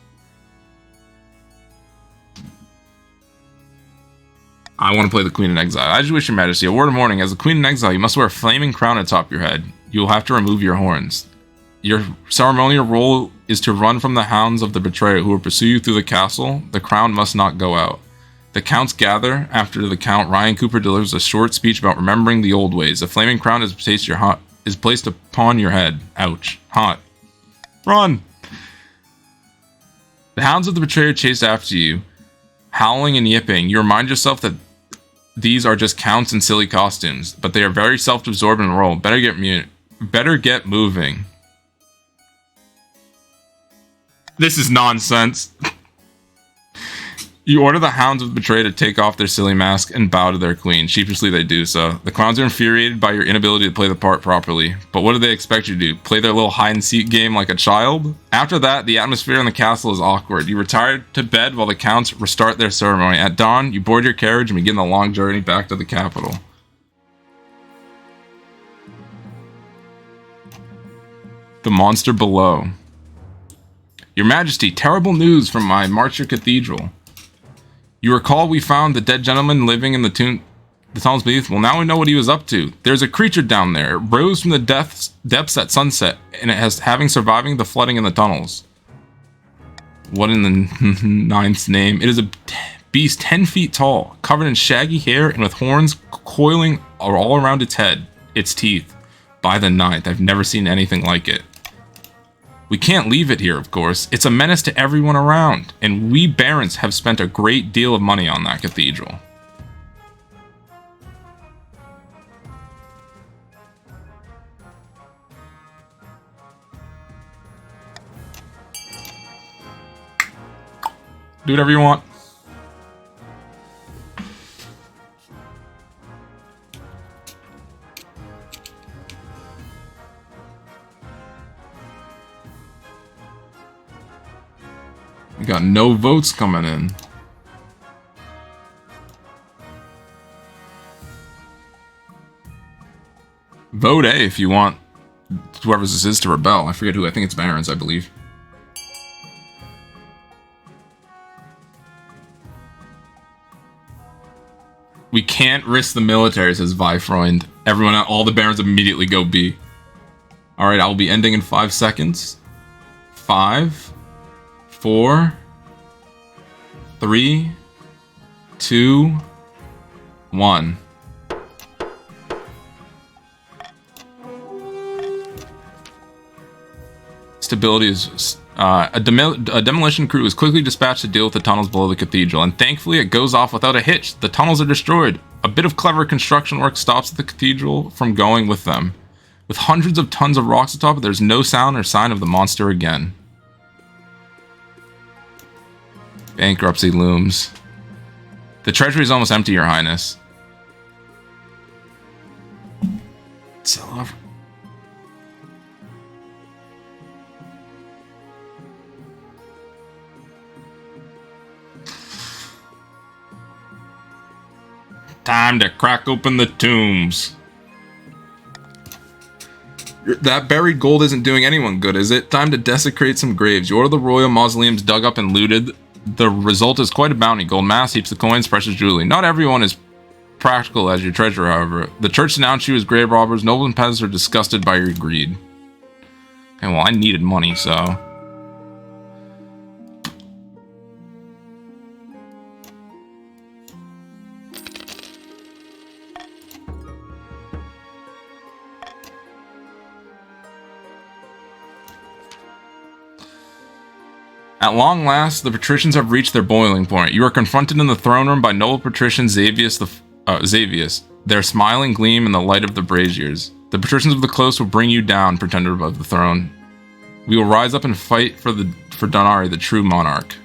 A: I want to play the Queen in Exile. I just wish your majesty a word of warning. As the Queen in Exile, you must wear a flaming crown atop your head. You will have to remove your horns. Your ceremonial role is to run from the hounds of the betrayer who will pursue you through the castle. The crown must not go out. The counts gather. After the Count, Ryan Cooper delivers a short speech about remembering the old ways. A flaming crown is placed upon your head. Ouch. Hot. Run! The hounds of the betrayer chase after you, howling and yipping. You remind yourself that these are just counts in silly costumes, but they are very self-absorbed in the role. Better get moving. This is nonsense. You order the hounds of the betrayer to take off their silly mask and bow to their queen. Sheepishly they do so. The clowns are infuriated by your inability to play the part properly. But what do they expect you to do? Play their little hide-and-seek game like a child? After that, the atmosphere in the castle is awkward. You retire to bed while the counts restart their ceremony. At dawn, you board your carriage and begin the long journey back to the capital. The monster below. Your Majesty, terrible news from my Marcher Cathedral. You recall we found the dead gentleman living in the tunnels beneath? Well, now we know what he was up to. There's a creature down there. It rose from the depths at sunset, and it has surviving the flooding in the tunnels. What in the ninth name? It is a beast 10 feet tall, covered in shaggy hair and with horns coiling all around its head, its teeth. By the ninth, I've never seen anything like it. We can't leave it here, of course. It's a menace to everyone around, and we barons have spent a great deal of money on that cathedral. Do whatever you want. We got no votes coming in. Vote A if you want whoever this is to rebel. I forget who. I think it's Barons, I believe. We can't risk the military, says Vifreund. Everyone, all the Barons immediately go B. Alright, I'll be ending in 5 seconds. 5, 4, 3, 2, 1. Stability is... a demolition crew is quickly dispatched to deal with the tunnels below the cathedral, and thankfully it goes off without a hitch. The tunnels are destroyed. A bit of clever construction work stops the cathedral from going with them. With hundreds of tons of rocks atop, there's no sound or sign of the monster again. Bankruptcy looms. The treasury is almost empty, Your Highness. Sell off. Time to crack open the tombs. That buried gold isn't doing anyone good, is it? Time to desecrate some graves. You order the royal mausoleums dug up and looted. The result is quite a bounty. Gold mass, heaps of coins, precious jewelry. Not everyone is practical as your treasurer, however. The church denounced you as grave robbers. Nobles and peasants are disgusted by your greed. Okay, well, I needed money, so... At long last, the patricians have reached their boiling point. You are confronted in the throne room by noble patrician Xavius, their smiling gleam in the light of the braziers. The patricians of the close will bring you down, pretender above the throne. We will rise up and fight for Donari, the true monarch.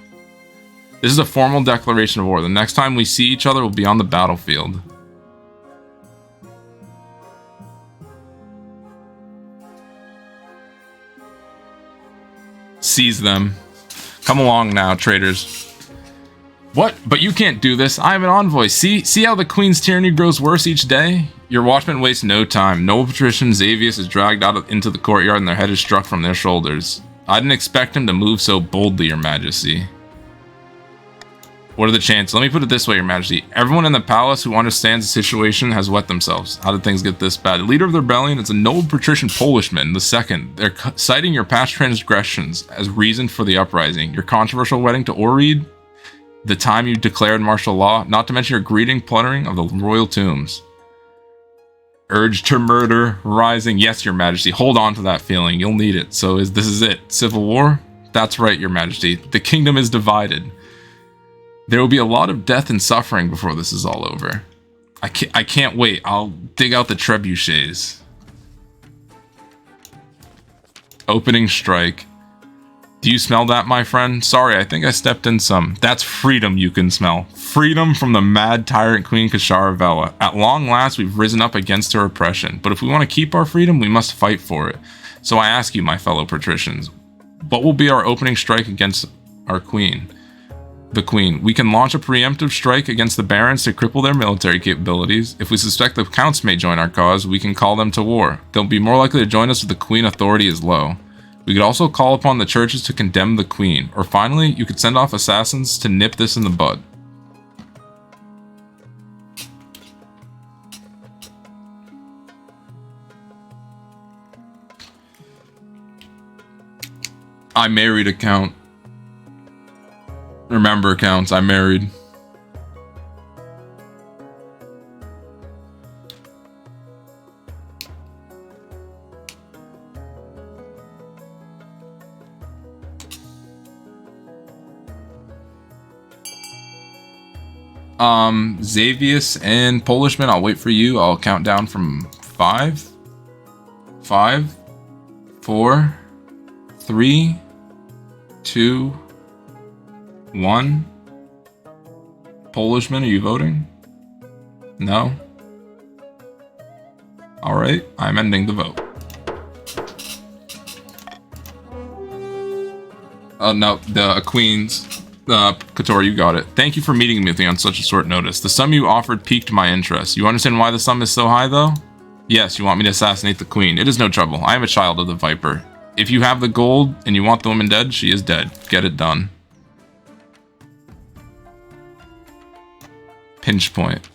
A: This is a formal declaration of war. The next time we see each other will be on the battlefield. Seize them. Come along now, traitors. What? But you can't do this. I am an envoy. See how the queen's tyranny grows worse each day? Your watchmen waste no time. Noble patrician Xavius is dragged out into the courtyard and their head is struck from their shoulders. I didn't expect him to move so boldly, Your Majesty. What are the chances? Let me put it this way, Your Majesty. Everyone in the palace who understands the situation has wet themselves. How did things get this bad? The leader of the rebellion is a noble patrician Polishman, the second. They're citing your past transgressions as reason for the uprising. Your controversial wedding to Oreed, the time you declared martial law, not to mention your greeting plundering of the royal tombs. Urge to murder, rising. Yes, Your Majesty. Hold on to that feeling. You'll need it. So this is it. Civil war? That's right, Your Majesty. The kingdom is divided. There will be a lot of death and suffering before this is all over. I can't wait. I'll dig out the trebuchets. Opening strike. Do you smell that, my friend? Sorry, I think I stepped in some. That's freedom you can smell. Freedom from the mad tyrant Queen Keshara Vela. At long last, we've risen up against her oppression. But if we want to keep our freedom, we must fight for it. So I ask you, my fellow patricians, what will be our opening strike against our queen? The Queen. We can launch a preemptive strike against the barons to cripple their military capabilities. If we suspect the counts may join our cause, we can call them to war. They'll be more likely to join us if the Queen authority is low. We could also call upon the churches to condemn the Queen. Or finally, you could send off assassins to nip this in the bud. I married a count. Remember, counts, I'm married. Xavius and Polishman, I'll wait for you. I'll count down from 5, 4, 3, 2, 1. Polishman, are you voting? No? Alright, I'm ending the vote. No, the Queens. KotC, you got it. Thank you for meeting with me on such a short notice. The sum you offered piqued my interest. You understand why the sum is so high, though? Yes, you want me to assassinate the Queen. It is no trouble. I am a child of the Viper. If you have the gold and you want the woman dead, she is dead. Get it done. Pinch point.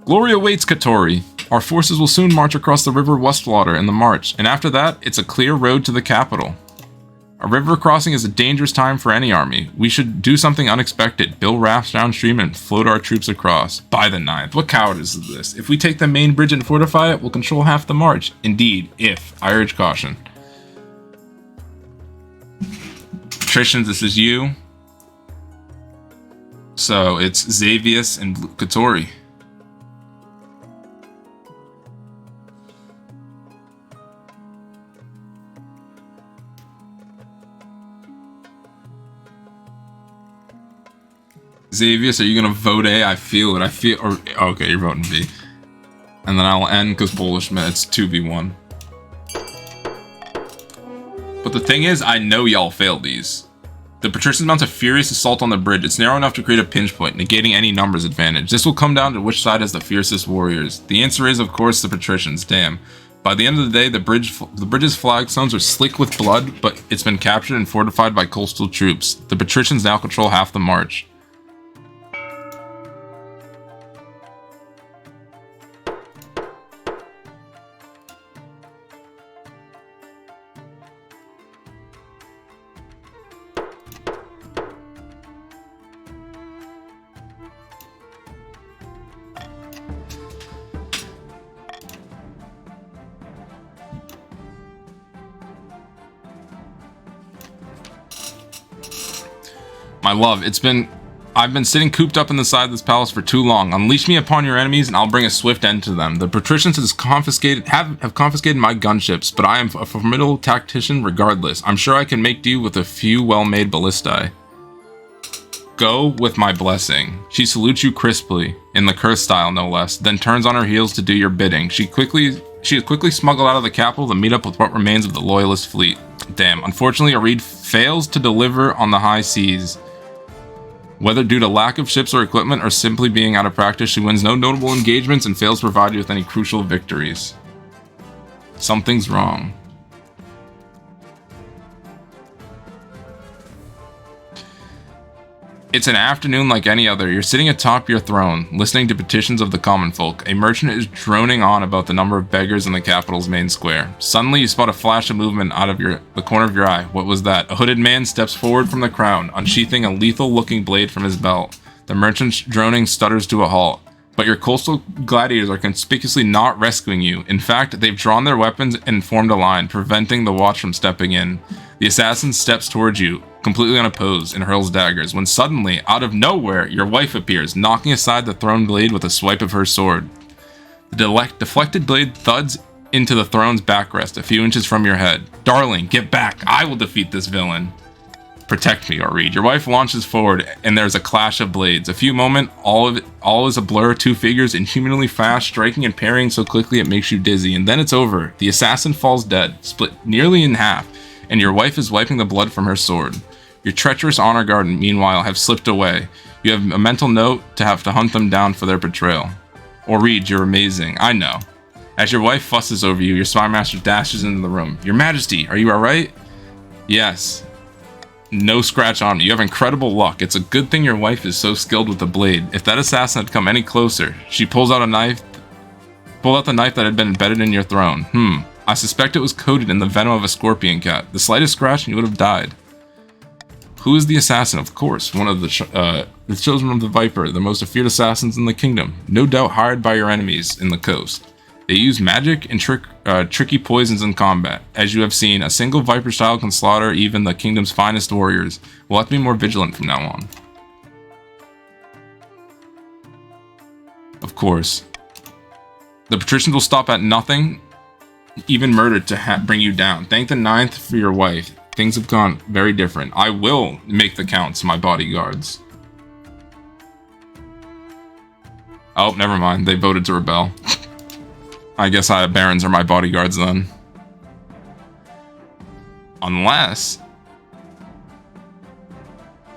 A: Glory awaits, KotC. Our forces will soon march across the river Westwater in the March, and after that, it's a clear road to the capital. A river crossing is a dangerous time for any army. We should do something unexpected, build rafts downstream and float our troops across. By the 9th. What cowardice is this? If we take the main bridge and fortify it, we'll control half the march. Indeed, if. I urge caution. Patricians, this is you. So it's Xavius and KotC. Xavius, are you gonna vote A? I feel it. Or okay, you're voting B. And then I'll end because Polish man, it's 2v1. But the thing is, I know y'all failed these. The patricians mount a furious assault on the bridge. It's narrow enough to create a pinch point, negating any numbers advantage. This will come down to which side has the fiercest warriors. The answer is, of course, the patricians. Damn. By the end of the day, the bridge's flagstones are slick with blood, but it's been captured and fortified by coastal troops. The patricians now control half the march. My love, I've been sitting cooped up in the side of this palace for too long. Unleash me upon your enemies and I'll bring a swift end to them. The patricians have confiscated my gunships, but I am a formidable tactician regardless. I'm sure I can make do with a few well-made ballistae. Go with my blessing. She salutes you crisply, in the curse style no less, then turns on her heels to do your bidding. She is quickly smuggled out of the capital to meet up with what remains of the loyalist fleet. Damn, unfortunately Arid fails to deliver on the high seas. Whether due to lack of ships or equipment or simply being out of practice, she wins no notable engagements and fails to provide you with any crucial victories. Something's wrong. It's an afternoon like any other. You're sitting atop your throne, listening to petitions of the common folk. A merchant is droning on about the number of beggars in the capital's main square. Suddenly, you spot a flash of movement out of the corner of your eye. What was that? A hooded man steps forward from the crowd, unsheathing a lethal-looking blade from his belt. The merchant's droning stutters to a halt. But your coastal gladiators are conspicuously not rescuing you. In fact, they've drawn their weapons and formed a line, preventing the watch from stepping in. The assassin steps towards you, completely unopposed, and hurls daggers, when suddenly, out of nowhere, your wife appears, knocking aside the thrown blade with a swipe of her sword. The deflected blade thuds into the throne's backrest, a few inches from your head. Darling, get back! I will defeat this villain! Protect me, Arid. Your wife launches forward, and there's a clash of blades. A few moments, all is a blur, two figures inhumanly fast, striking and parrying so quickly it makes you dizzy, and then it's over. The assassin falls dead, split nearly in half, and your wife is wiping the blood from her sword. Your treacherous honor guard, meanwhile, have slipped away. You have a mental note to have to hunt them down for their betrayal. Arid, you're amazing. I know. As your wife fusses over you, your spy master dashes into the room. Your Majesty, are you alright? Yes. No scratch on me. You have incredible luck. It's a good thing your wife is so skilled with the blade. If that assassin had come any closer, she pulled out the knife that had been embedded in your throne. I suspect it was coated in the venom of a scorpion cat. The slightest scratch and you would have died. Who is the assassin? Of course, one of the children of the Viper, the most feared assassins in the kingdom. No doubt hired by your enemies in the coast. They use magic and tricky poisons in combat. As you have seen, a single Viper style can slaughter even the kingdom's finest warriors. We'll have to be more vigilant from now on. Of course. The patricians will stop at nothing, even murder, to bring you down. Thank the 9th for your wife. Things have gone very different. I will make the counts my bodyguards. Oh, never mind. They voted to rebel. I guess barons are my bodyguards then. Unless...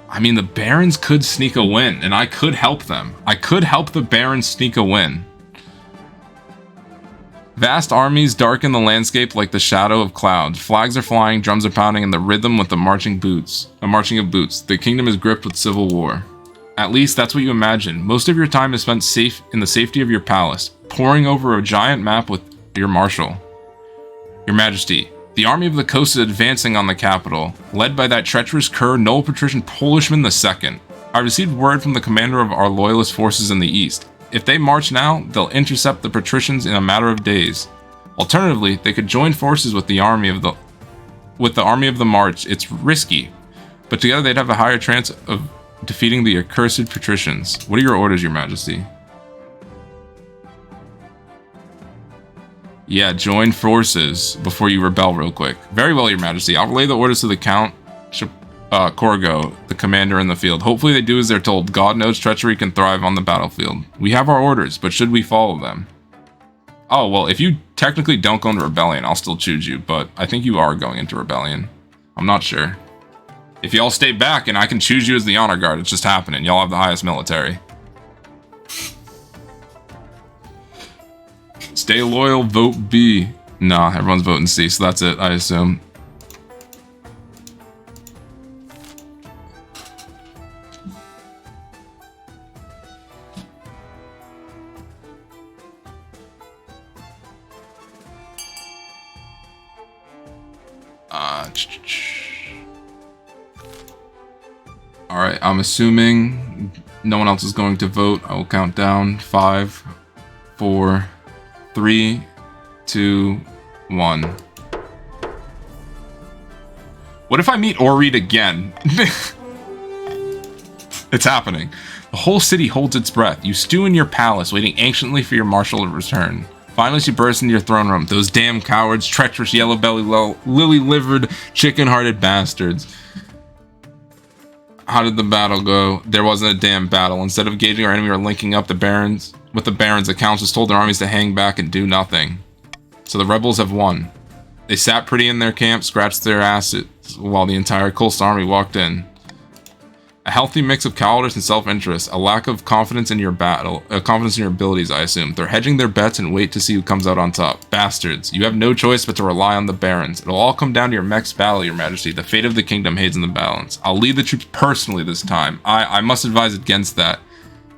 A: I mean, the barons could sneak a win, and I could help them. I could help the barons sneak a win. Vast armies darken the landscape like the shadow of clouds. Flags are flying, drums are pounding, and the rhythm with the marching of boots. The kingdom is gripped with civil war. At least that's what you imagine. Most of your time is spent safe in the safety of your palace. poring over a giant map with your marshal. Your Majesty, the army of the coast is advancing on the capital, led by that treacherous cur Noel Patrician Polishman II. I received word from the commander of our loyalist forces in the east. If they march now, they'll intercept the patricians in a matter of days. Alternatively, they could join forces with the army of the march. It's risky, but together they'd have a higher chance of defeating the accursed patricians. What are your orders, Your Majesty? Yeah, join forces before you rebel real quick. Very well, Your Majesty. I'll relay the orders to the Count Corgo, the commander in the field. Hopefully they do as they're told. God knows treachery can thrive on the battlefield. We have our orders, but should we follow them? Oh, well, if you technically don't go into rebellion, I'll still choose you, but I think you are going into rebellion. I'm not sure. If y'all stay back and I can choose you as the honor guard, it's just happening. Y'all have the highest military. Stay loyal, vote B. Nah, everyone's voting C, so that's it, I assume. Alright, I'm assuming no one else is going to vote. I will count down. 5, 4, 3, 2, 1. What if I meet Oreed again? It's happening. The whole city holds its breath. You stew in your palace, waiting anxiously for your marshal to return. Finally, she bursts into your throne room. Those damn cowards, treacherous, yellow-bellied, lily-livered, chicken-hearted bastards. How did the battle go? There wasn't a damn battle. Instead of engaging our enemy or linking up with the barons, the counts just told their armies to hang back and do nothing. So the rebels have won. They sat pretty in their camp, scratched their asses, while the entire coast army walked in. A healthy mix of cowardice and self-interest, a lack of confidence in your confidence in your abilities, I assume. They're hedging their bets and wait to see who comes out on top. Bastards. You have no choice but to rely on the barons. It'll all come down to your next battle, Your Majesty. The fate of the kingdom hangs in the balance. I'll lead the troops personally this time. I must advise against that.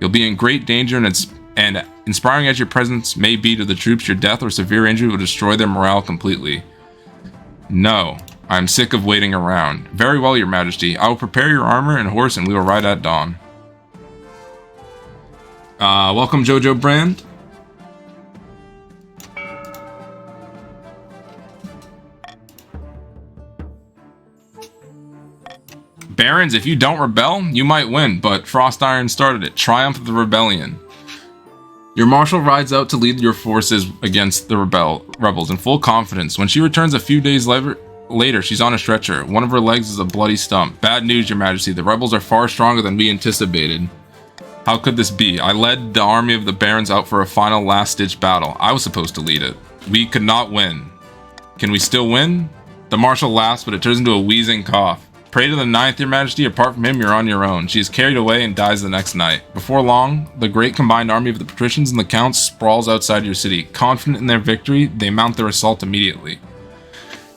A: You'll be in great danger, and inspiring as your presence may be to the troops, your death or severe injury will destroy their morale completely. No. I'm sick of waiting around. Very well, Your Majesty. I will prepare your armor and horse and we will ride at dawn. Welcome, Jojo Brand. Barons, if you don't rebel, you might win, but Frost Iron started it. Triumph of the rebellion. Your marshal rides out to lead your forces against the rebels in full confidence. When she returns a few days later, she's on a stretcher. One of her legs is a bloody stump. Bad news, Your Majesty. The rebels are far stronger than we anticipated. How could this be? I led the army of the barons out for a final last-ditch battle. I was supposed to lead it. We could not win. Can we still win? The marshal laughs, but it turns into a wheezing cough. Pray to the ninth, Your Majesty. Apart from him, you're on your own. She is carried away and dies the next night. Before long, the great combined army of the patricians and the counts sprawls outside your city. Confident in their victory, they mount their assault immediately.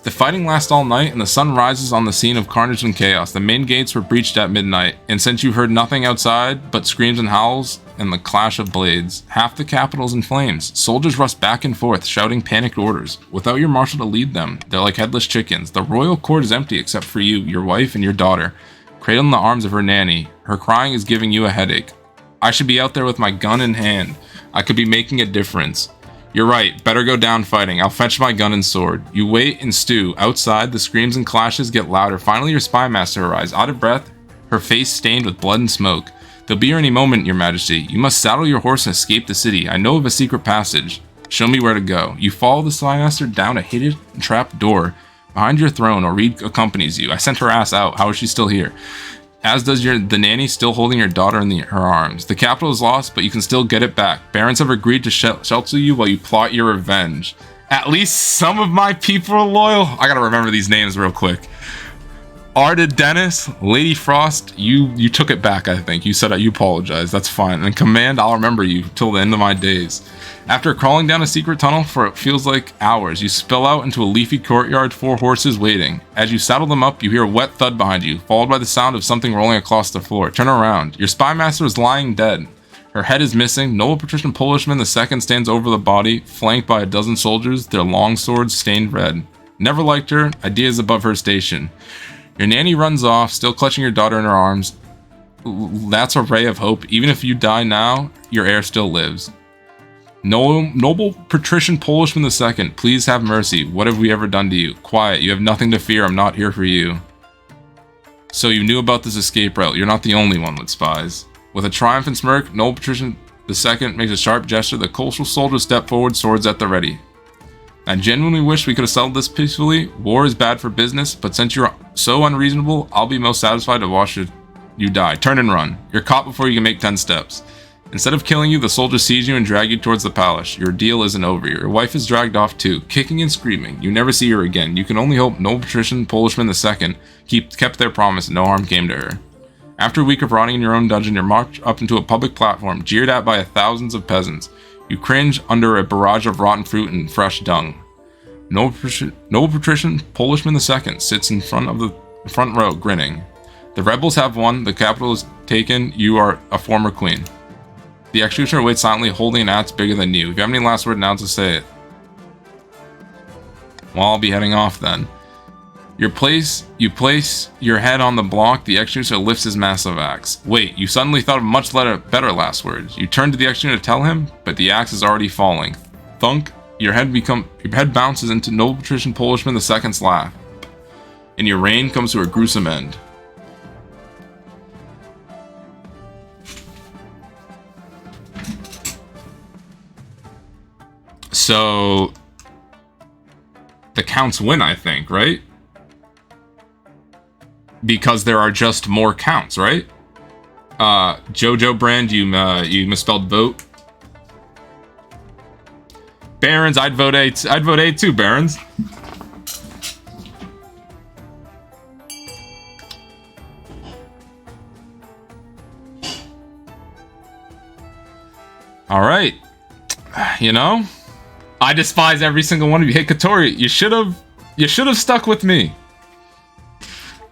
A: The fighting lasts all night, and the sun rises on the scene of carnage and chaos. The main gates were breached at midnight, and since you heard nothing outside but screams and howls and the clash of blades, half the capital is in flames. Soldiers rush back and forth, shouting panicked orders. Without your marshal to lead them, they're like headless chickens. The royal court is empty except for you, your wife, and your daughter, cradled in the arms of her nanny. Her crying is giving you a headache. I should be out there with my gun in hand. I could be making a difference. You're right, better go down fighting. I'll fetch my gun and sword. You wait and stew. Outside, the screams and clashes get louder. Finally, your spy master arrives, out of breath, her face stained with blood and smoke. They'll be here any moment, Your Majesty. You must saddle your horse and escape the city. I know of a secret passage. Show me where to go. You follow the spy master down a hidden trap door behind your throne. Oreed accompanies you. I sent her ass out. How is she still here? As does the nanny, still holding your daughter in her arms. The capital is lost, but you can still get it back. Barons have agreed to shelter you while you plot your revenge. At least some of my people are loyal. I gotta remember these names real quick. Arda Dennis, Lady Frost, you took it back, I think. You said you apologized. That's fine. And Command, I'll remember you till the end of my days. After crawling down a secret tunnel for it feels like hours, you spill out into a leafy courtyard, 4 horses waiting. As you saddle them up, you hear a wet thud behind you, followed by the sound of something rolling across the floor. Turn around. Your spy master is lying dead. Her head is missing. Noble Patrician Polishman II stands over the body, flanked by a dozen soldiers, their long swords stained red. Never liked her. Ideas above her station. Your nanny runs off, still clutching your daughter in her arms. That's a ray of hope. Even if you die now, your heir still lives. Noble Patrician Polishman II, please have mercy. What have we ever done to you? Quiet, you have nothing to fear. I'm not here for you. So you knew about this escape route. You're not the only one with spies. With a triumphant smirk, Noble Patrician II makes a sharp gesture. The coastal soldiers step forward, swords at the ready. I genuinely wish we could have settled this peacefully. War is bad for business, but since you're so unreasonable, I'll be most satisfied to watch you die. Turn and run. You're caught before you can make 10 steps. Instead of killing you, the soldiers seize you and drag you towards the palace. Your deal isn't over. Your wife is dragged off too, kicking and screaming. You never see her again. You can only hope Noble Patrician Polishman II kept their promise and no harm came to her. After a week of rotting in your own dungeon, you're marched up into a public platform, jeered at by thousands of peasants. You cringe under a barrage of rotten fruit and fresh dung. Noble Patrician Polishman II sits in front of the front row, grinning. The rebels have won. The capital is taken. You are a former queen. The executioner waits silently, holding an axe bigger than you. If you have any last word now to say it. Well, I'll be heading off then. You place your head on the block. The executioner lifts his massive axe. Wait, you suddenly thought of much better last words. You turn to the executioner to tell him, but the axe is already falling. Thunk. Your head bounces into Noble Patrician Polishman II's lap, and your reign comes to a gruesome end. So the counts win, I think, right? Because there are just more counts, right? Jojo Brand, you misspelled vote. Barons, I'd vote A. I'd vote A too, Barons. All right. You know, I despise every single one of you. Hey, Katori, you should have stuck with me.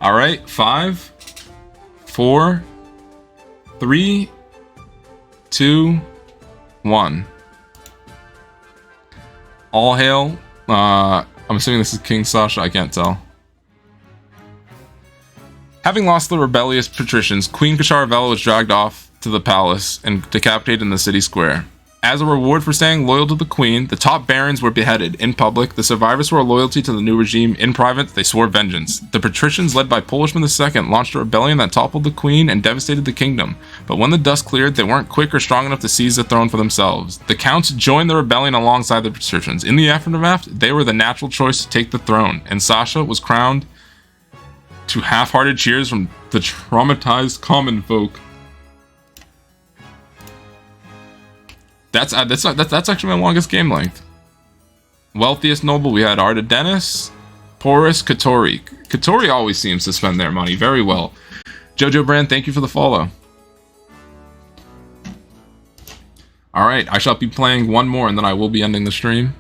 A: All right, 5, 4, 3, 2, 1. All hail. I'm assuming this is King Sasha. I can't tell. Having lost the rebellious patricians, Queen Keshara was dragged off to the palace and decapitated in the city square. As a reward for staying loyal to the queen, the top barons were beheaded. In public, the survivors swore loyalty to the new regime. In private, they swore vengeance. The patricians, led by Polishman II, launched a rebellion that toppled the queen and devastated the kingdom. But when the dust cleared, they weren't quick or strong enough to seize the throne for themselves. The counts joined the rebellion alongside the patricians. In the aftermath, they were the natural choice to take the throne, and Sasha was crowned to half-hearted cheers from the traumatized common folk. That's actually my longest game length. Wealthiest noble, we had Arda Dennis, Porus, Katori. Katori always seems to spend their money very well. Jojo Brand, thank you for the follow. Alright, I shall be playing one more and then I will be ending the stream.